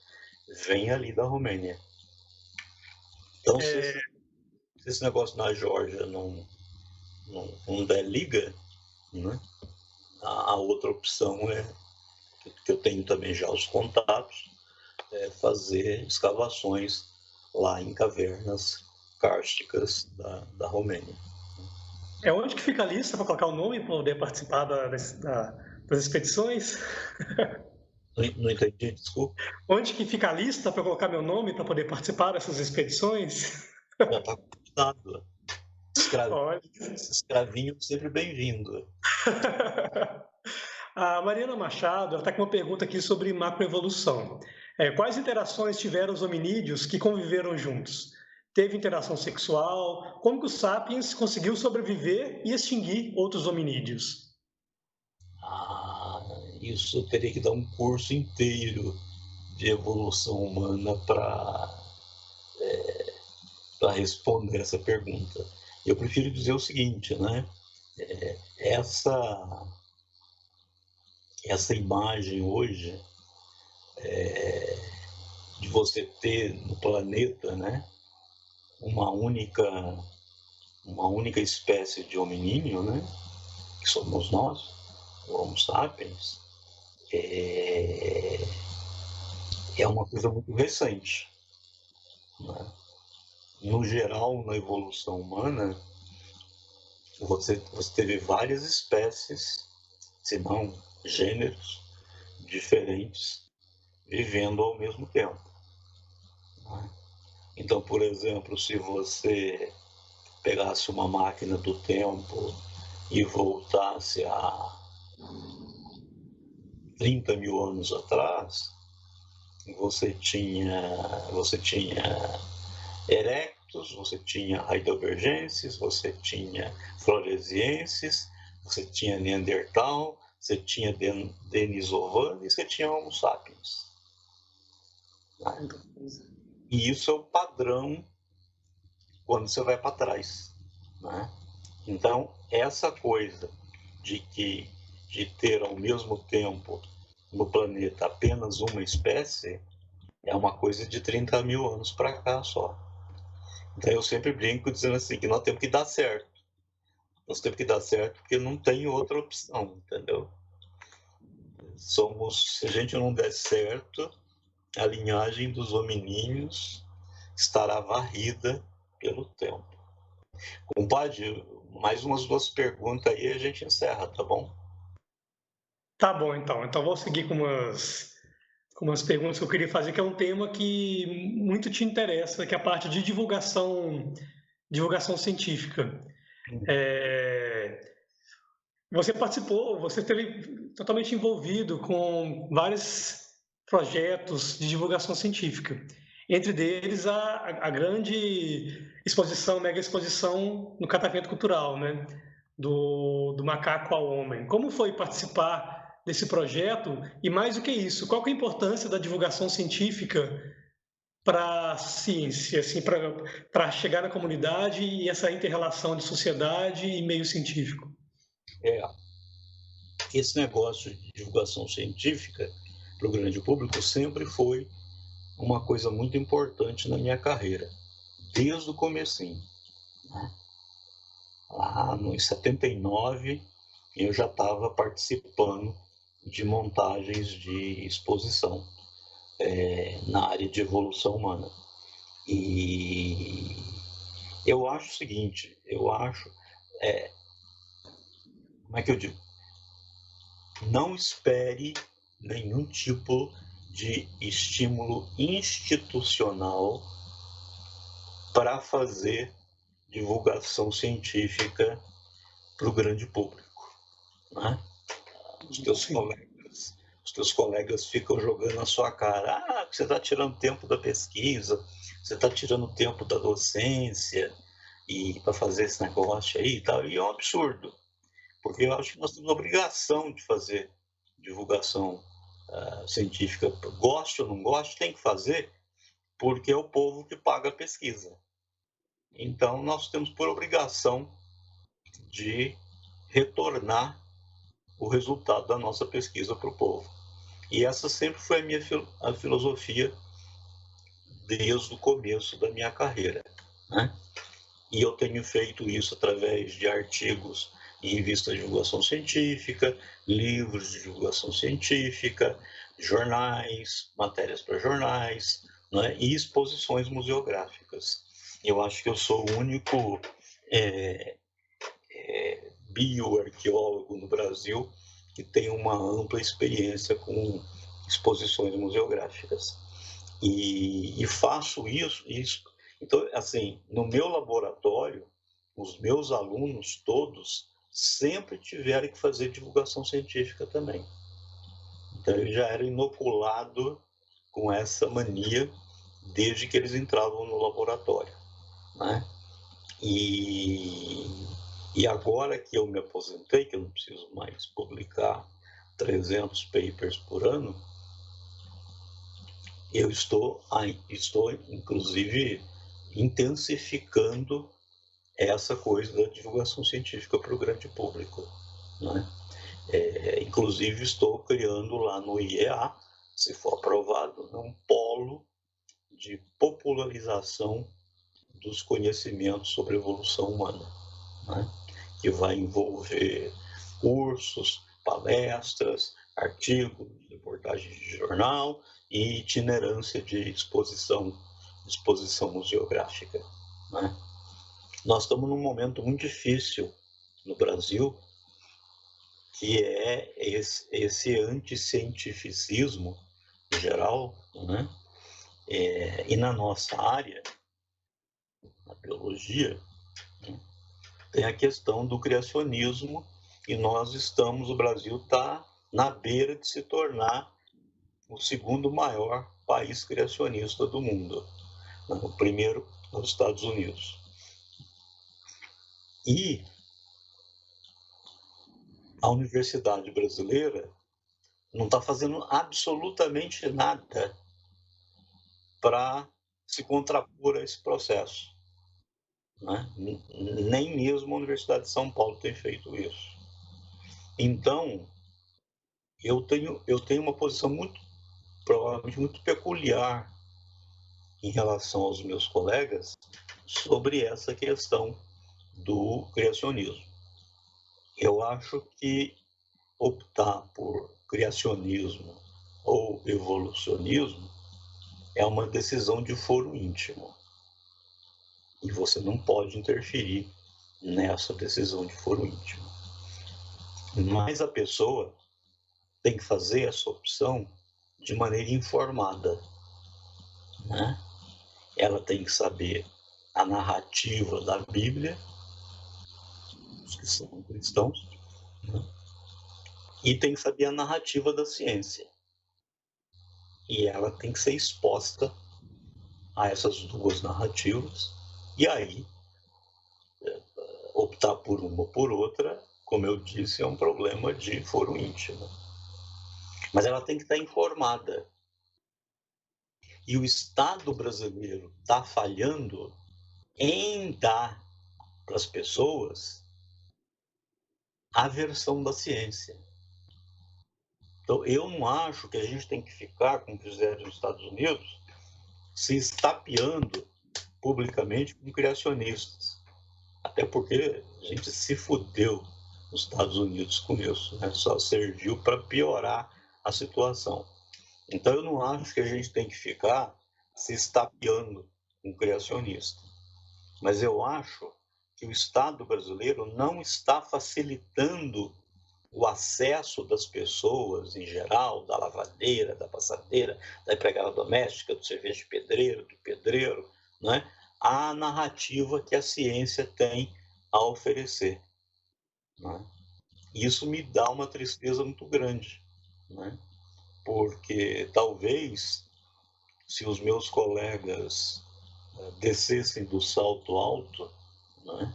vem ali da Romênia. Então, se esse negócio na Geórgia não der liga, né? A outra opção que eu tenho também já os contatos, é fazer escavações lá em cavernas kársticas da Romênia. Onde que fica a lista para colocar o nome para poder participar das expedições? Não entendi, desculpa. Onde que fica a lista para colocar meu nome para poder participar dessas expedições? Já está convidado. Escravinho sempre bem-vindo. A Mariana Machado está com uma pergunta aqui sobre macroevolução. Quais interações tiveram os hominídeos que conviveram juntos? Teve interação sexual? Como que o Sapiens conseguiu sobreviver e extinguir outros hominídeos? Isso eu teria que dar um curso inteiro de evolução humana para responder essa pergunta. Eu prefiro dizer o seguinte, né? Essa imagem hoje de você ter no planeta, né, uma única espécie de hominídeo, né, que somos nós, o Homo sapiens, é uma coisa muito recente, né? No geral, na evolução humana, você teve várias espécies, se não gêneros, diferentes, vivendo ao mesmo tempo, né? Então, por exemplo, se você pegasse uma máquina do tempo e voltasse a 30 mil anos atrás, você tinha erectus, você tinha heidelbergenses, você tinha floresienses, você tinha neandertal, você tinha denisovano e você tinha homo sapiens. E isso é o padrão quando você vai para trás, né? Então, essa coisa de ter ao mesmo tempo no planeta apenas uma espécie é uma coisa de 30 mil anos para cá só. Então eu sempre brinco dizendo assim que nós temos que dar certo. Nós temos que dar certo porque não tem outra opção, entendeu? Se a gente não der certo, a linhagem dos hominíneos estará varrida pelo tempo. Compadre, mais umas 2 perguntas aí e a gente encerra, tá bom? Tá bom, então. Então vou seguir com umas perguntas que eu queria fazer, que é um tema que muito te interessa, que é a parte de divulgação científica. Você participou, você esteve totalmente envolvido com vários projetos de divulgação científica. Entre deles, a grande exposição, mega exposição no Catavento Cultural, né? Do macaco ao homem. Como foi participar desse projeto? E mais do que isso, qual que é a importância da divulgação científica para a ciência, assim, para chegar na comunidade e essa inter-relação de sociedade e meio científico? Esse negócio de divulgação científica para o grande público sempre foi uma coisa muito importante na minha carreira, desde o comecinho, né? Lá no 79, eu já estava participando de montagens de exposição na área de evolução humana. E eu acho o seguinte, como é que eu digo? Não espere nenhum tipo de estímulo institucional para fazer divulgação científica para o grande público, né? Os teus colegas ficam jogando na sua cara, você está tirando tempo da pesquisa, você está tirando tempo da docência e para fazer esse negócio aí e tal, e é um absurdo, porque eu acho que nós temos a obrigação de fazer divulgação científica, goste ou não goste, tem que fazer, porque é o povo que paga a pesquisa. Então, nós temos por obrigação de retornar o resultado da nossa pesquisa para o povo. E essa sempre foi a minha filosofia desde o começo da minha carreira, né? E eu tenho feito isso através de artigos em revistas de divulgação científica, livros de divulgação científica, jornais, matérias para jornais, né? E exposições museográficas. Eu acho que eu sou o único bioarqueólogo no Brasil que tem uma ampla experiência com exposições museográficas. E faço isso. Então, assim, no meu laboratório, os meus alunos todos sempre tiveram que fazer divulgação científica também. Então, eles já eram inoculados com essa mania desde que eles entravam no laboratório, né? E agora que eu me aposentei, que eu não preciso mais publicar 300 papers por ano, eu estou inclusive, intensificando essa coisa da divulgação científica para o grande público, né? Inclusive, estou criando lá no IEA, se for aprovado, um polo de popularização dos conhecimentos sobre evolução humana, né? Que vai envolver cursos, palestras, artigos, reportagens de jornal e itinerância de exposição museográfica, né? Nós estamos num momento muito difícil no Brasil, que é esse anticientificismo geral, né? E na nossa área, na biologia, né, tem a questão do criacionismo, e o Brasil está na beira de se tornar o segundo maior país criacionista do mundo. O primeiro, os Estados Unidos. E a universidade brasileira não está fazendo absolutamente nada para se contrapor a esse processo, né? Nem mesmo a Universidade de São Paulo tem feito isso. Então, eu tenho uma posição provavelmente muito peculiar em relação aos meus colegas sobre essa questão do criacionismo. Eu acho que optar por criacionismo ou evolucionismo é uma decisão de foro íntimo. E você não pode interferir nessa decisão de foro íntimo. Mas a pessoa tem que fazer essa opção de maneira informada, né? Ela tem que saber a narrativa da Bíblia, os que são cristãos, né? E tem que saber a narrativa da ciência. E ela tem que ser exposta a essas duas narrativas, e aí optar por uma ou por outra, como eu disse, é um problema de foro íntimo. Mas ela tem que estar informada. E o Estado brasileiro está falhando em dar para as pessoas a versão da ciência. Então, eu não acho que a gente tem que ficar, como fizeram nos Estados Unidos, se estapeando publicamente com criacionistas. Até porque a gente se fudeu nos Estados Unidos com isso, né? Só serviu para piorar a situação. Então, eu não acho que a gente tem que ficar se estapeando com criacionista. Mas eu acho que o Estado brasileiro não está facilitando o acesso das pessoas em geral, da lavadeira, da passadeira, da empregada doméstica, do serviço de pedreiro, do pedreiro, né, à narrativa que a ciência tem a oferecer, né? Isso me dá uma tristeza muito grande, né? Porque talvez, se os meus colegas descessem do salto alto, né,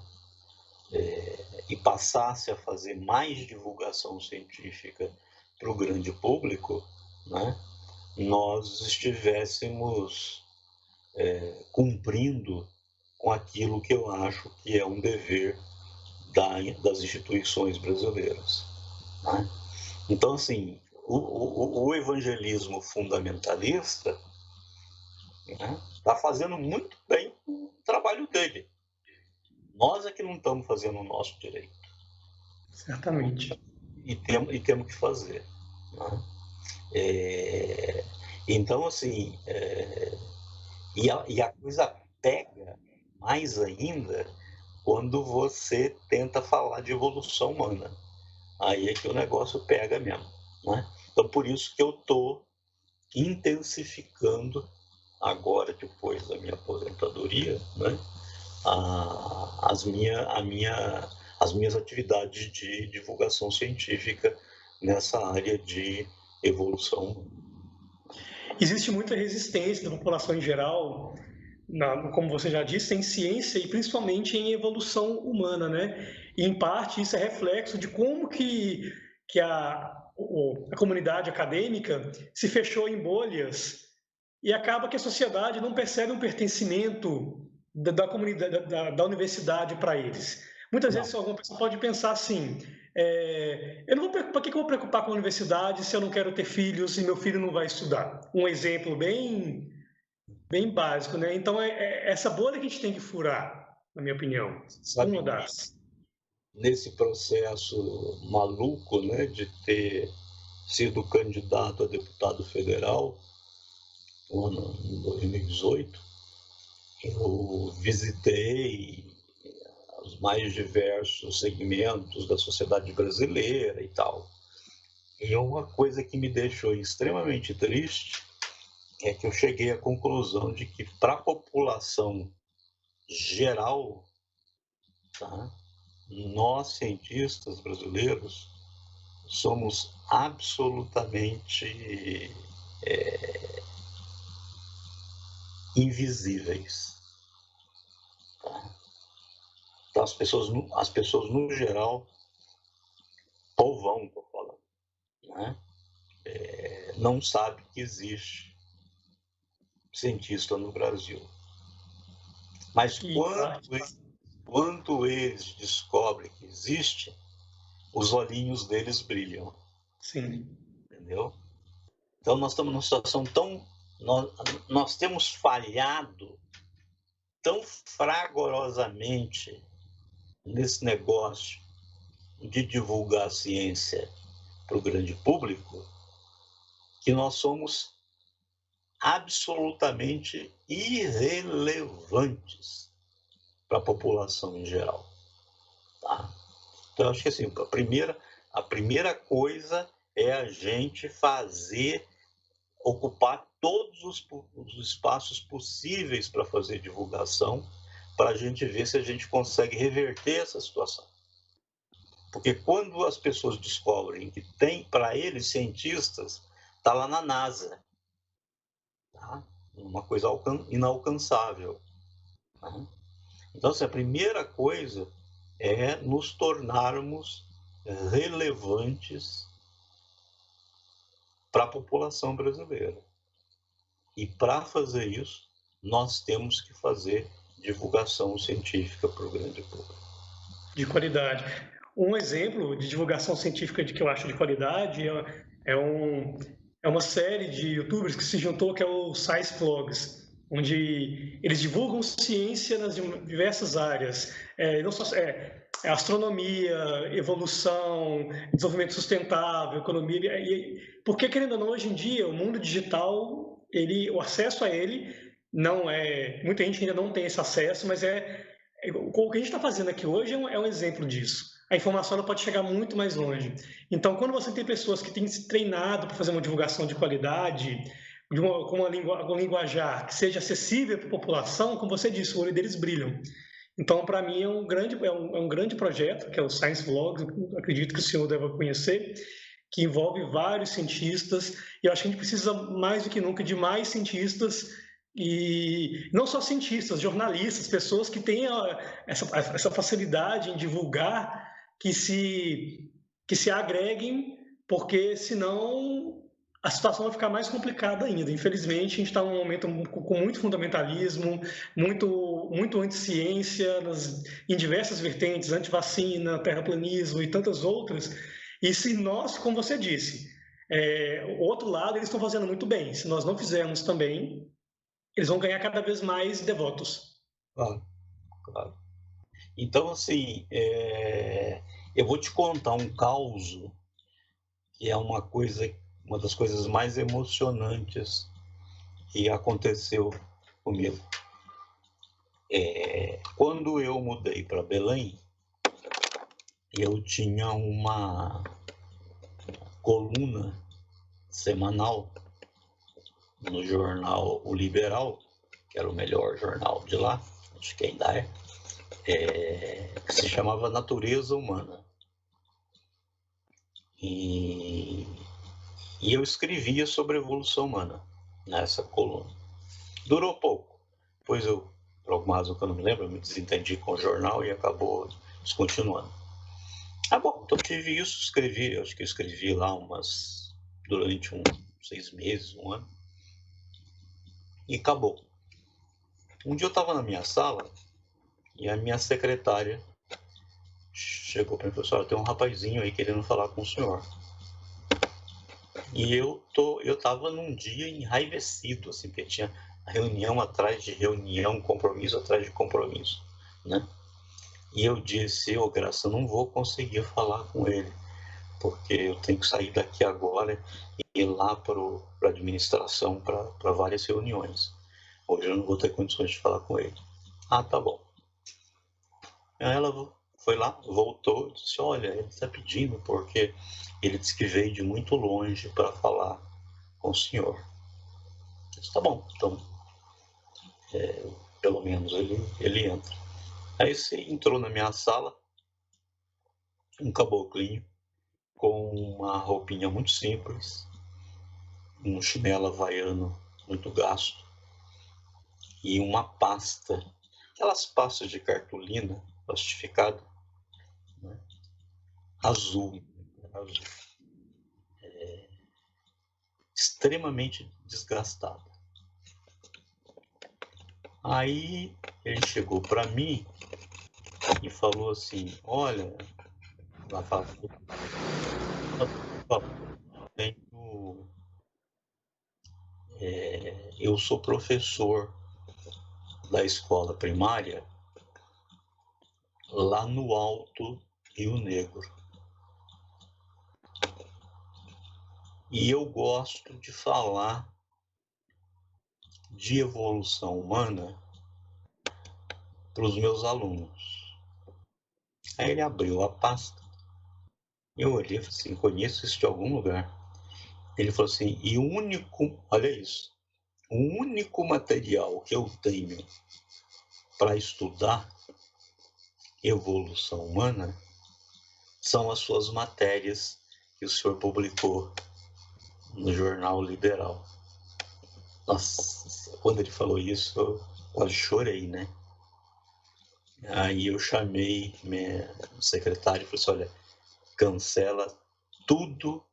e passasse a fazer mais divulgação científica para o grande público, né, nós estivéssemos cumprindo com aquilo que eu acho que é um dever das instituições brasileiras, né? Então, assim, o evangelismo fundamentalista está fazendo muito bem o trabalho dele. Nós é que não estamos fazendo o nosso direito. Certamente. E temos que fazer, né? Então, assim, e a coisa pega mais ainda quando você tenta falar de evolução humana. Aí é que o negócio pega mesmo, né? Então, por isso que eu estou intensificando agora, depois da minha aposentadoria, né, as minhas atividades de divulgação científica nessa área de evolução. Existe muita resistência da população em geral, como você já disse, em ciência e principalmente em evolução humana, né? E, em parte, isso é reflexo de como que a comunidade acadêmica se fechou em bolhas e acaba que a sociedade não percebe um pertencimento da comunidade, da universidade para eles. Muitas vezes alguma pessoa pode pensar assim: eu não vou, para que eu vou preocupar com a universidade se eu não quero ter filhos e meu filho não vai estudar? Um exemplo bem básico, né? Então é essa bolha que a gente tem que furar, na minha opinião. Sabe, Uma das. nesse processo maluco, né, de ter sido candidato a deputado federal no ano em 2018, eu visitei os mais diversos segmentos da sociedade brasileira e tal. E uma coisa que me deixou extremamente triste é que eu cheguei à conclusão de que, para a população geral, tá, nós, cientistas brasileiros, somos absolutamente invisíveis. Tá? Então, as pessoas no geral, povão, estou falando, né? Não sabe que existe cientista no Brasil. Mas quando eles descobrem que existe, os olhinhos deles brilham. Sim. Entendeu? Então nós estamos numa situação tão... Nós temos falhado tão fragorosamente nesse negócio de divulgar a ciência para o grande público, que nós somos absolutamente irrelevantes para a população em geral. Tá? Então, eu acho que assim, a primeira coisa é a gente ocupar todos os espaços possíveis para fazer divulgação, para a gente ver se a gente consegue reverter essa situação. Porque quando as pessoas descobrem que tem, para eles, cientistas, está lá na NASA. Tá? Uma coisa inalcançável. Tá? Então, assim, a primeira coisa é nos tornarmos relevantes para a população brasileira. E para fazer isso, nós temos que fazer divulgação científica para o grande público. De qualidade. Um exemplo de divulgação científica que eu acho de qualidade é uma série de youtubers que se juntou, que é o Science Vlogs, onde eles divulgam ciência nas diversas áreas. Não só, astronomia, evolução, desenvolvimento sustentável, economia. Porque, querendo ou não, hoje em dia, o mundo digital, o acesso a ele não é... Muita gente ainda não tem esse acesso, mas o que a gente está fazendo aqui hoje é um exemplo disso. A informação ela pode chegar muito mais longe. Então, quando você tem pessoas que têm se treinado para fazer uma divulgação de qualidade, com um linguajar que seja acessível para a população, como você disse, o olho deles brilham. Então, para mim, é um grande projeto, que é o Science Vlogs, acredito que o senhor deve conhecer, que envolve vários cientistas, e eu acho que a gente precisa, mais do que nunca, de mais cientistas. E não só cientistas, jornalistas, pessoas que têm essa facilidade em divulgar, que se agreguem, porque senão a situação vai ficar mais complicada ainda. Infelizmente, a gente está num momento com muito fundamentalismo, muito anti-ciência, em diversas vertentes, anti-vacina, terraplanismo e tantas outras. E se nós, como você disse, o outro lado eles estão fazendo muito bem. Se nós não fizermos também, eles vão ganhar cada vez mais devotos. Claro, claro. Então, assim, eu vou te contar um caos que é uma das coisas mais emocionantes que aconteceu comigo. Quando eu mudei para Belém, eu tinha uma coluna semanal no jornal O Liberal, que era o melhor jornal de lá, acho que ainda que se chamava Natureza Humana. E eu escrevia sobre a evolução humana nessa coluna. Durou pouco, pois eu, por alguma razão que eu não me lembro, eu me desentendi com o jornal e acabou descontinuando. Bom, então tive isso, acho que eu escrevi lá durante 6 meses, 1 ano, e acabou. Um dia eu estava na minha sala e a minha secretária chegou para mim e falou: tem um rapazinho aí querendo falar com o senhor. E eu estava num dia enraivecido, assim, porque tinha reunião atrás de reunião, compromisso atrás de compromisso, né? E eu disse: Graça, eu não vou conseguir falar com ele, porque eu tenho que sair daqui agora e ir lá para a administração para várias reuniões. Hoje eu não vou ter condições de falar com ele. Tá bom. Ela foi lá, voltou, disse: olha, ele está pedindo porque ele disse que veio de muito longe para falar com o senhor. Eu disse: tá bom, então pelo menos ele entra. Aí você entrou na minha sala, um caboclinho com uma roupinha muito simples, um chinelo havaiano muito gasto e uma pasta, aquelas pastas de cartolina plastificada, né? azul, extremamente desgastada. Aí ele chegou para mim e falou assim: olha, eu sou professor da escola primária lá no Alto Rio Negro. E eu gosto de falar de evolução humana para os meus alunos. Aí ele abriu a pasta. Eu olhei e falei assim: conheço isso de algum lugar. Ele falou assim: e o único, olha isso, o único material que eu tenho para estudar evolução humana são as suas matérias que o senhor publicou no Jornal Liberal. Nossa, quando ele falou isso, eu quase chorei, né? Aí eu chamei minha secretária e falei assim: olha, cancela tudo.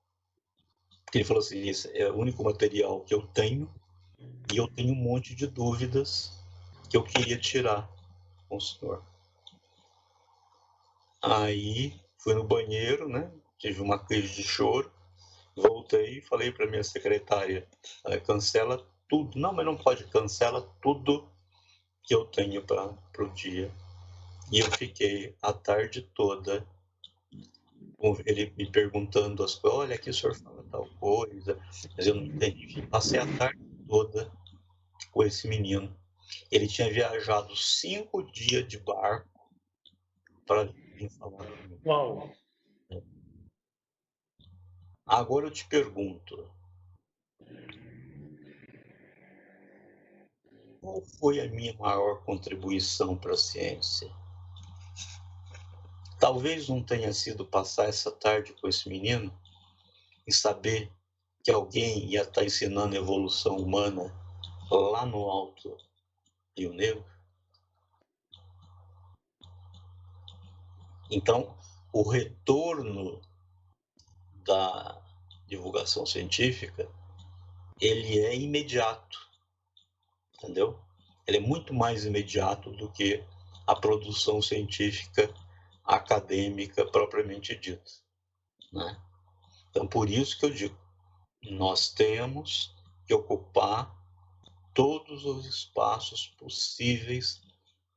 Porque ele falou assim: esse é o único material que eu tenho e eu tenho um monte de dúvidas que eu queria tirar com o senhor. Aí fui no banheiro, né? Tive uma crise de choro. Voltei e falei para minha secretária: cancela tudo. Não, mas não pode, cancela tudo que eu tenho para o dia. E eu fiquei a tarde toda com ele me perguntando as coisas: olha, aqui o senhor fala tal coisa, mas eu não entendi. Passei a tarde toda com esse menino. Ele tinha viajado 5 dias de barco para vir falar comigo. Uau! Agora eu te pergunto, qual foi a minha maior contribuição para a ciência? Talvez não tenha sido passar essa tarde com esse menino e saber que alguém ia estar ensinando evolução humana lá no Alto Rio Negro. Então, o retorno da divulgação científica, ele é imediato, entendeu? Ele é muito mais imediato do que a produção científica acadêmica propriamente dita, né? Então, por isso que eu digo, nós temos que ocupar todos os espaços possíveis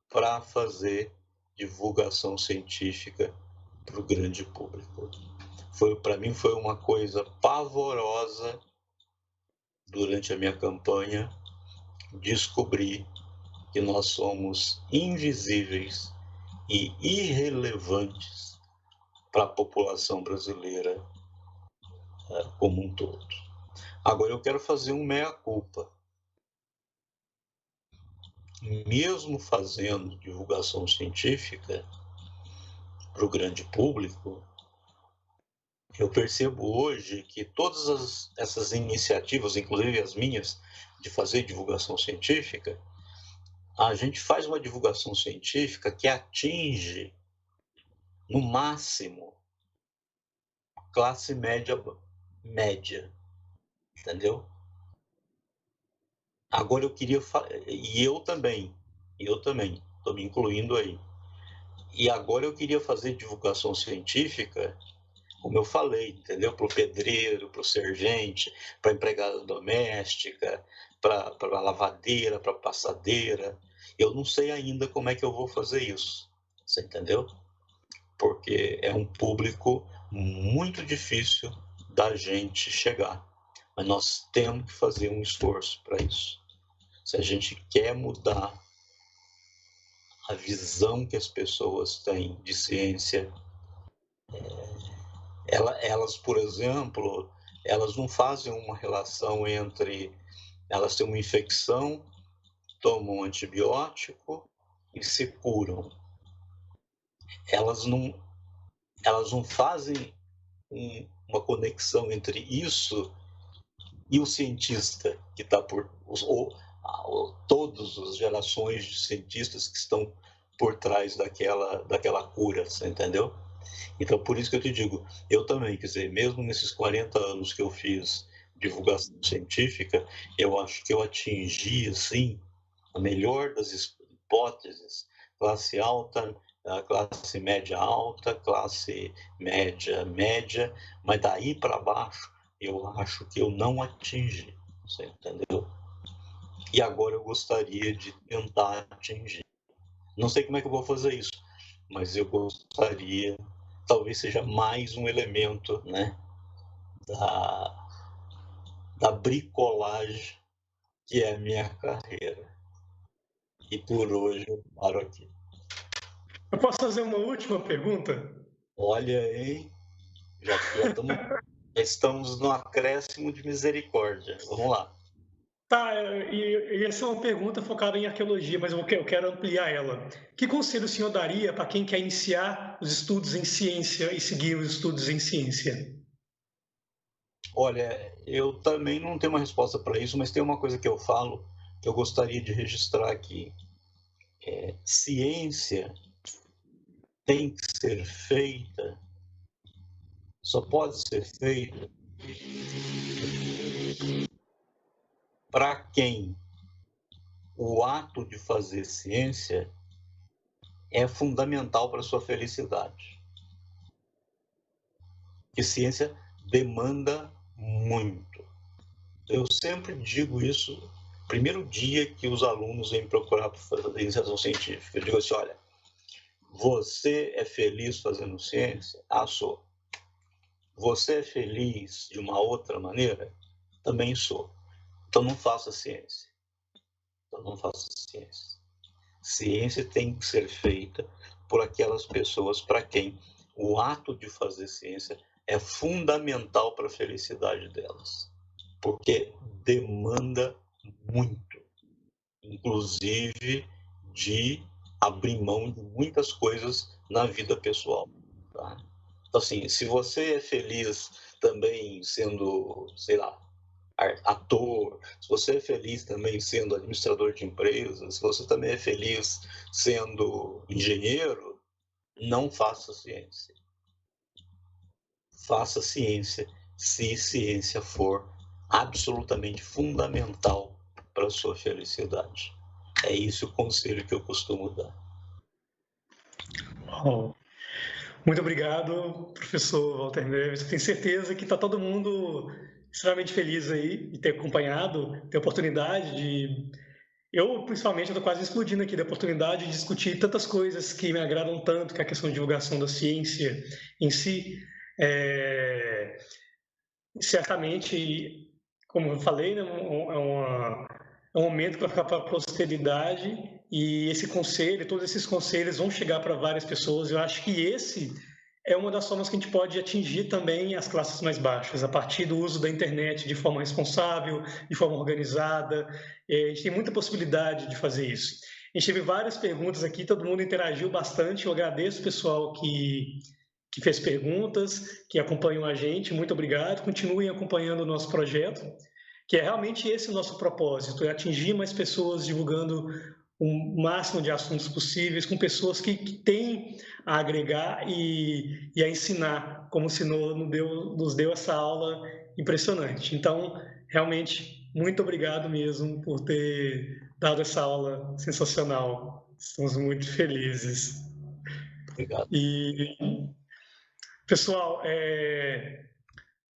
para fazer divulgação científica para o grande público. Para mim foi uma coisa pavorosa durante a minha campanha descobrir que nós somos invisíveis e irrelevantes para a população brasileira como um todo. Agora eu quero fazer um meia-culpa. Mesmo fazendo divulgação científica para o grande público, eu percebo hoje que todas essas iniciativas, inclusive as minhas, de fazer divulgação científica, a gente faz uma divulgação científica que atinge, no máximo, classe média, entendeu? Agora eu queria e eu também, estou me incluindo aí. E agora eu queria fazer divulgação científica, como eu falei, entendeu? Para o pedreiro, para o servente, para a empregada doméstica, para a lavadeira, para a passadeira. Eu não sei ainda como é que eu vou fazer isso, você entendeu? Porque é um público muito difícil da gente chegar. Mas nós temos que fazer um esforço para isso. Se a gente quer mudar a visão que as pessoas têm de ciência, elas, por exemplo, elas não fazem uma relação entre elas têm uma infecção, tomam um antibiótico e se curam. Elas não fazem uma conexão entre isso E o cientista que está por... todas as gerações de cientistas que estão por trás daquela cura, você entendeu? Então, por isso que eu te digo, eu também, quer dizer, mesmo nesses 40 anos que eu fiz divulgação científica, eu acho que eu atingi, assim, a melhor das hipóteses, classe alta, classe média alta, classe média média, mas daí para baixo eu acho que eu não atingi, você entendeu? E agora eu gostaria de tentar atingir. Não sei como é que eu vou fazer isso, mas eu gostaria, talvez seja mais um elemento, né, da bricolagem que é a minha carreira. E por hoje eu paro aqui. Eu posso fazer uma última pergunta? Olha aí, já estamos no acréscimo de misericórdia. Vamos lá. Tá, e essa é uma pergunta focada em arqueologia, mas eu quero ampliar ela. Que conselho o senhor daria para quem quer iniciar os estudos em ciência e seguir os estudos em ciência? Olha, eu também não tenho uma resposta para isso, mas tem uma coisa que eu falo que eu gostaria de registrar aqui. Ciência tem que ser feita, só pode ser feita para quem o ato de fazer ciência é fundamental para a sua felicidade. Que ciência demanda muito. Eu sempre digo isso primeiro dia que os alunos vêm procurar para fazer iniciação científica. Eu digo assim, olha, você é feliz fazendo ciência? Ah, sou. Você é feliz de uma outra maneira? Também sou. Então não faça ciência. Então não faça ciência. Ciência tem que ser feita por aquelas pessoas para quem o ato de fazer ciência é fundamental para a felicidade delas, porque demanda muito, inclusive de abrir mão de muitas coisas na vida pessoal. Tá? Então, assim, se você é feliz também sendo, sei lá, ator, se você é feliz também sendo administrador de empresas, se você também é feliz sendo engenheiro, não faça ciência. Faça ciência se ciência for absolutamente fundamental para a sua felicidade. É esse o conselho que eu costumo dar. Oh, muito obrigado, professor Walter Neves. Eu tenho certeza que está todo mundo extremamente feliz aí de ter acompanhado, ter a oportunidade de... Eu, principalmente, estou quase explodindo aqui da oportunidade de discutir tantas coisas que me agradam tanto, que é a questão de divulgação da ciência em si. É... Certamente, como eu falei, né, é um momento que vai ficar para a posteridade e esse conselho, todos esses conselhos vão chegar para várias pessoas. Eu acho que esse é uma das formas que a gente pode atingir também as classes mais baixas, a partir do uso da internet de forma responsável, de forma organizada. A gente tem muita possibilidade de fazer isso. A gente teve várias perguntas aqui, todo mundo interagiu bastante. Eu agradeço o pessoal que fez perguntas, que acompanham a gente. Muito obrigado. Continuem acompanhando o nosso projeto, que é realmente esse o nosso propósito, é atingir mais pessoas divulgando o máximo de assuntos possíveis com pessoas que têm a agregar e a ensinar, como o senhor nos deu essa aula impressionante. Então, realmente, muito obrigado mesmo por ter dado essa aula sensacional. Estamos muito felizes. Obrigado. E, pessoal,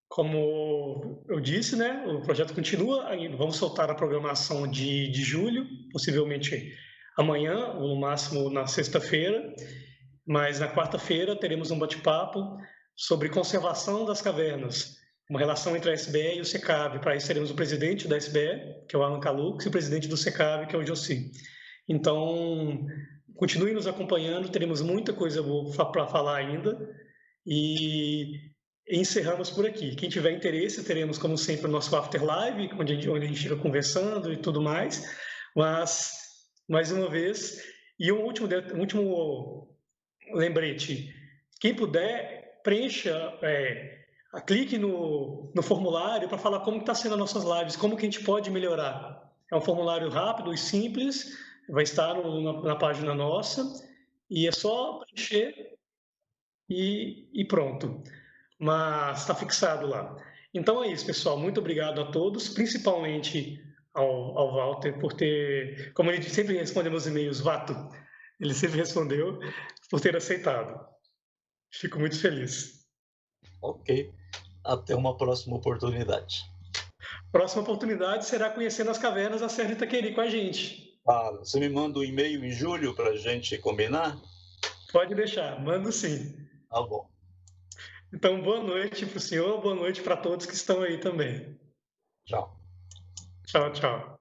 como eu disse, né, o projeto continua. Vamos soltar a programação de julho, possivelmente amanhã, ou no máximo na sexta-feira. Mas na quarta-feira teremos um bate-papo sobre conservação das cavernas, uma relação entre a SBE e o SECAV. Para isso teremos o presidente da SBE, que é o Alan Calux, e o presidente do SECAV, que é o Jossi. Então, continue nos acompanhando, teremos muita coisa para falar ainda. E encerramos por aqui. Quem tiver interesse, teremos, como sempre, o nosso After Live, onde a gente fica conversando e tudo mais. Mas, mais uma vez, e um último lembrete: quem puder, preencha clique no formulário para falar como está sendo as nossas lives, como que a gente pode melhorar. É um formulário rápido e simples, vai estar na página nossa, e é só preencher e pronto. Mas está fixado lá. Então é isso, pessoal. Muito obrigado a todos, principalmente ao Walter, por ter, como ele sempre responde meus e-mails, Vato, ele sempre respondeu, por ter aceitado. Fico muito feliz. Ok. Até uma próxima oportunidade. Próxima oportunidade será conhecendo as cavernas da Serra de Itaqueri com a gente. Ah, você me manda um e-mail em julho para a gente combinar? Pode deixar, mando sim. Tá bom. Então, boa noite para o senhor, boa noite para todos que estão aí também. Tchau. Tchau, tchau.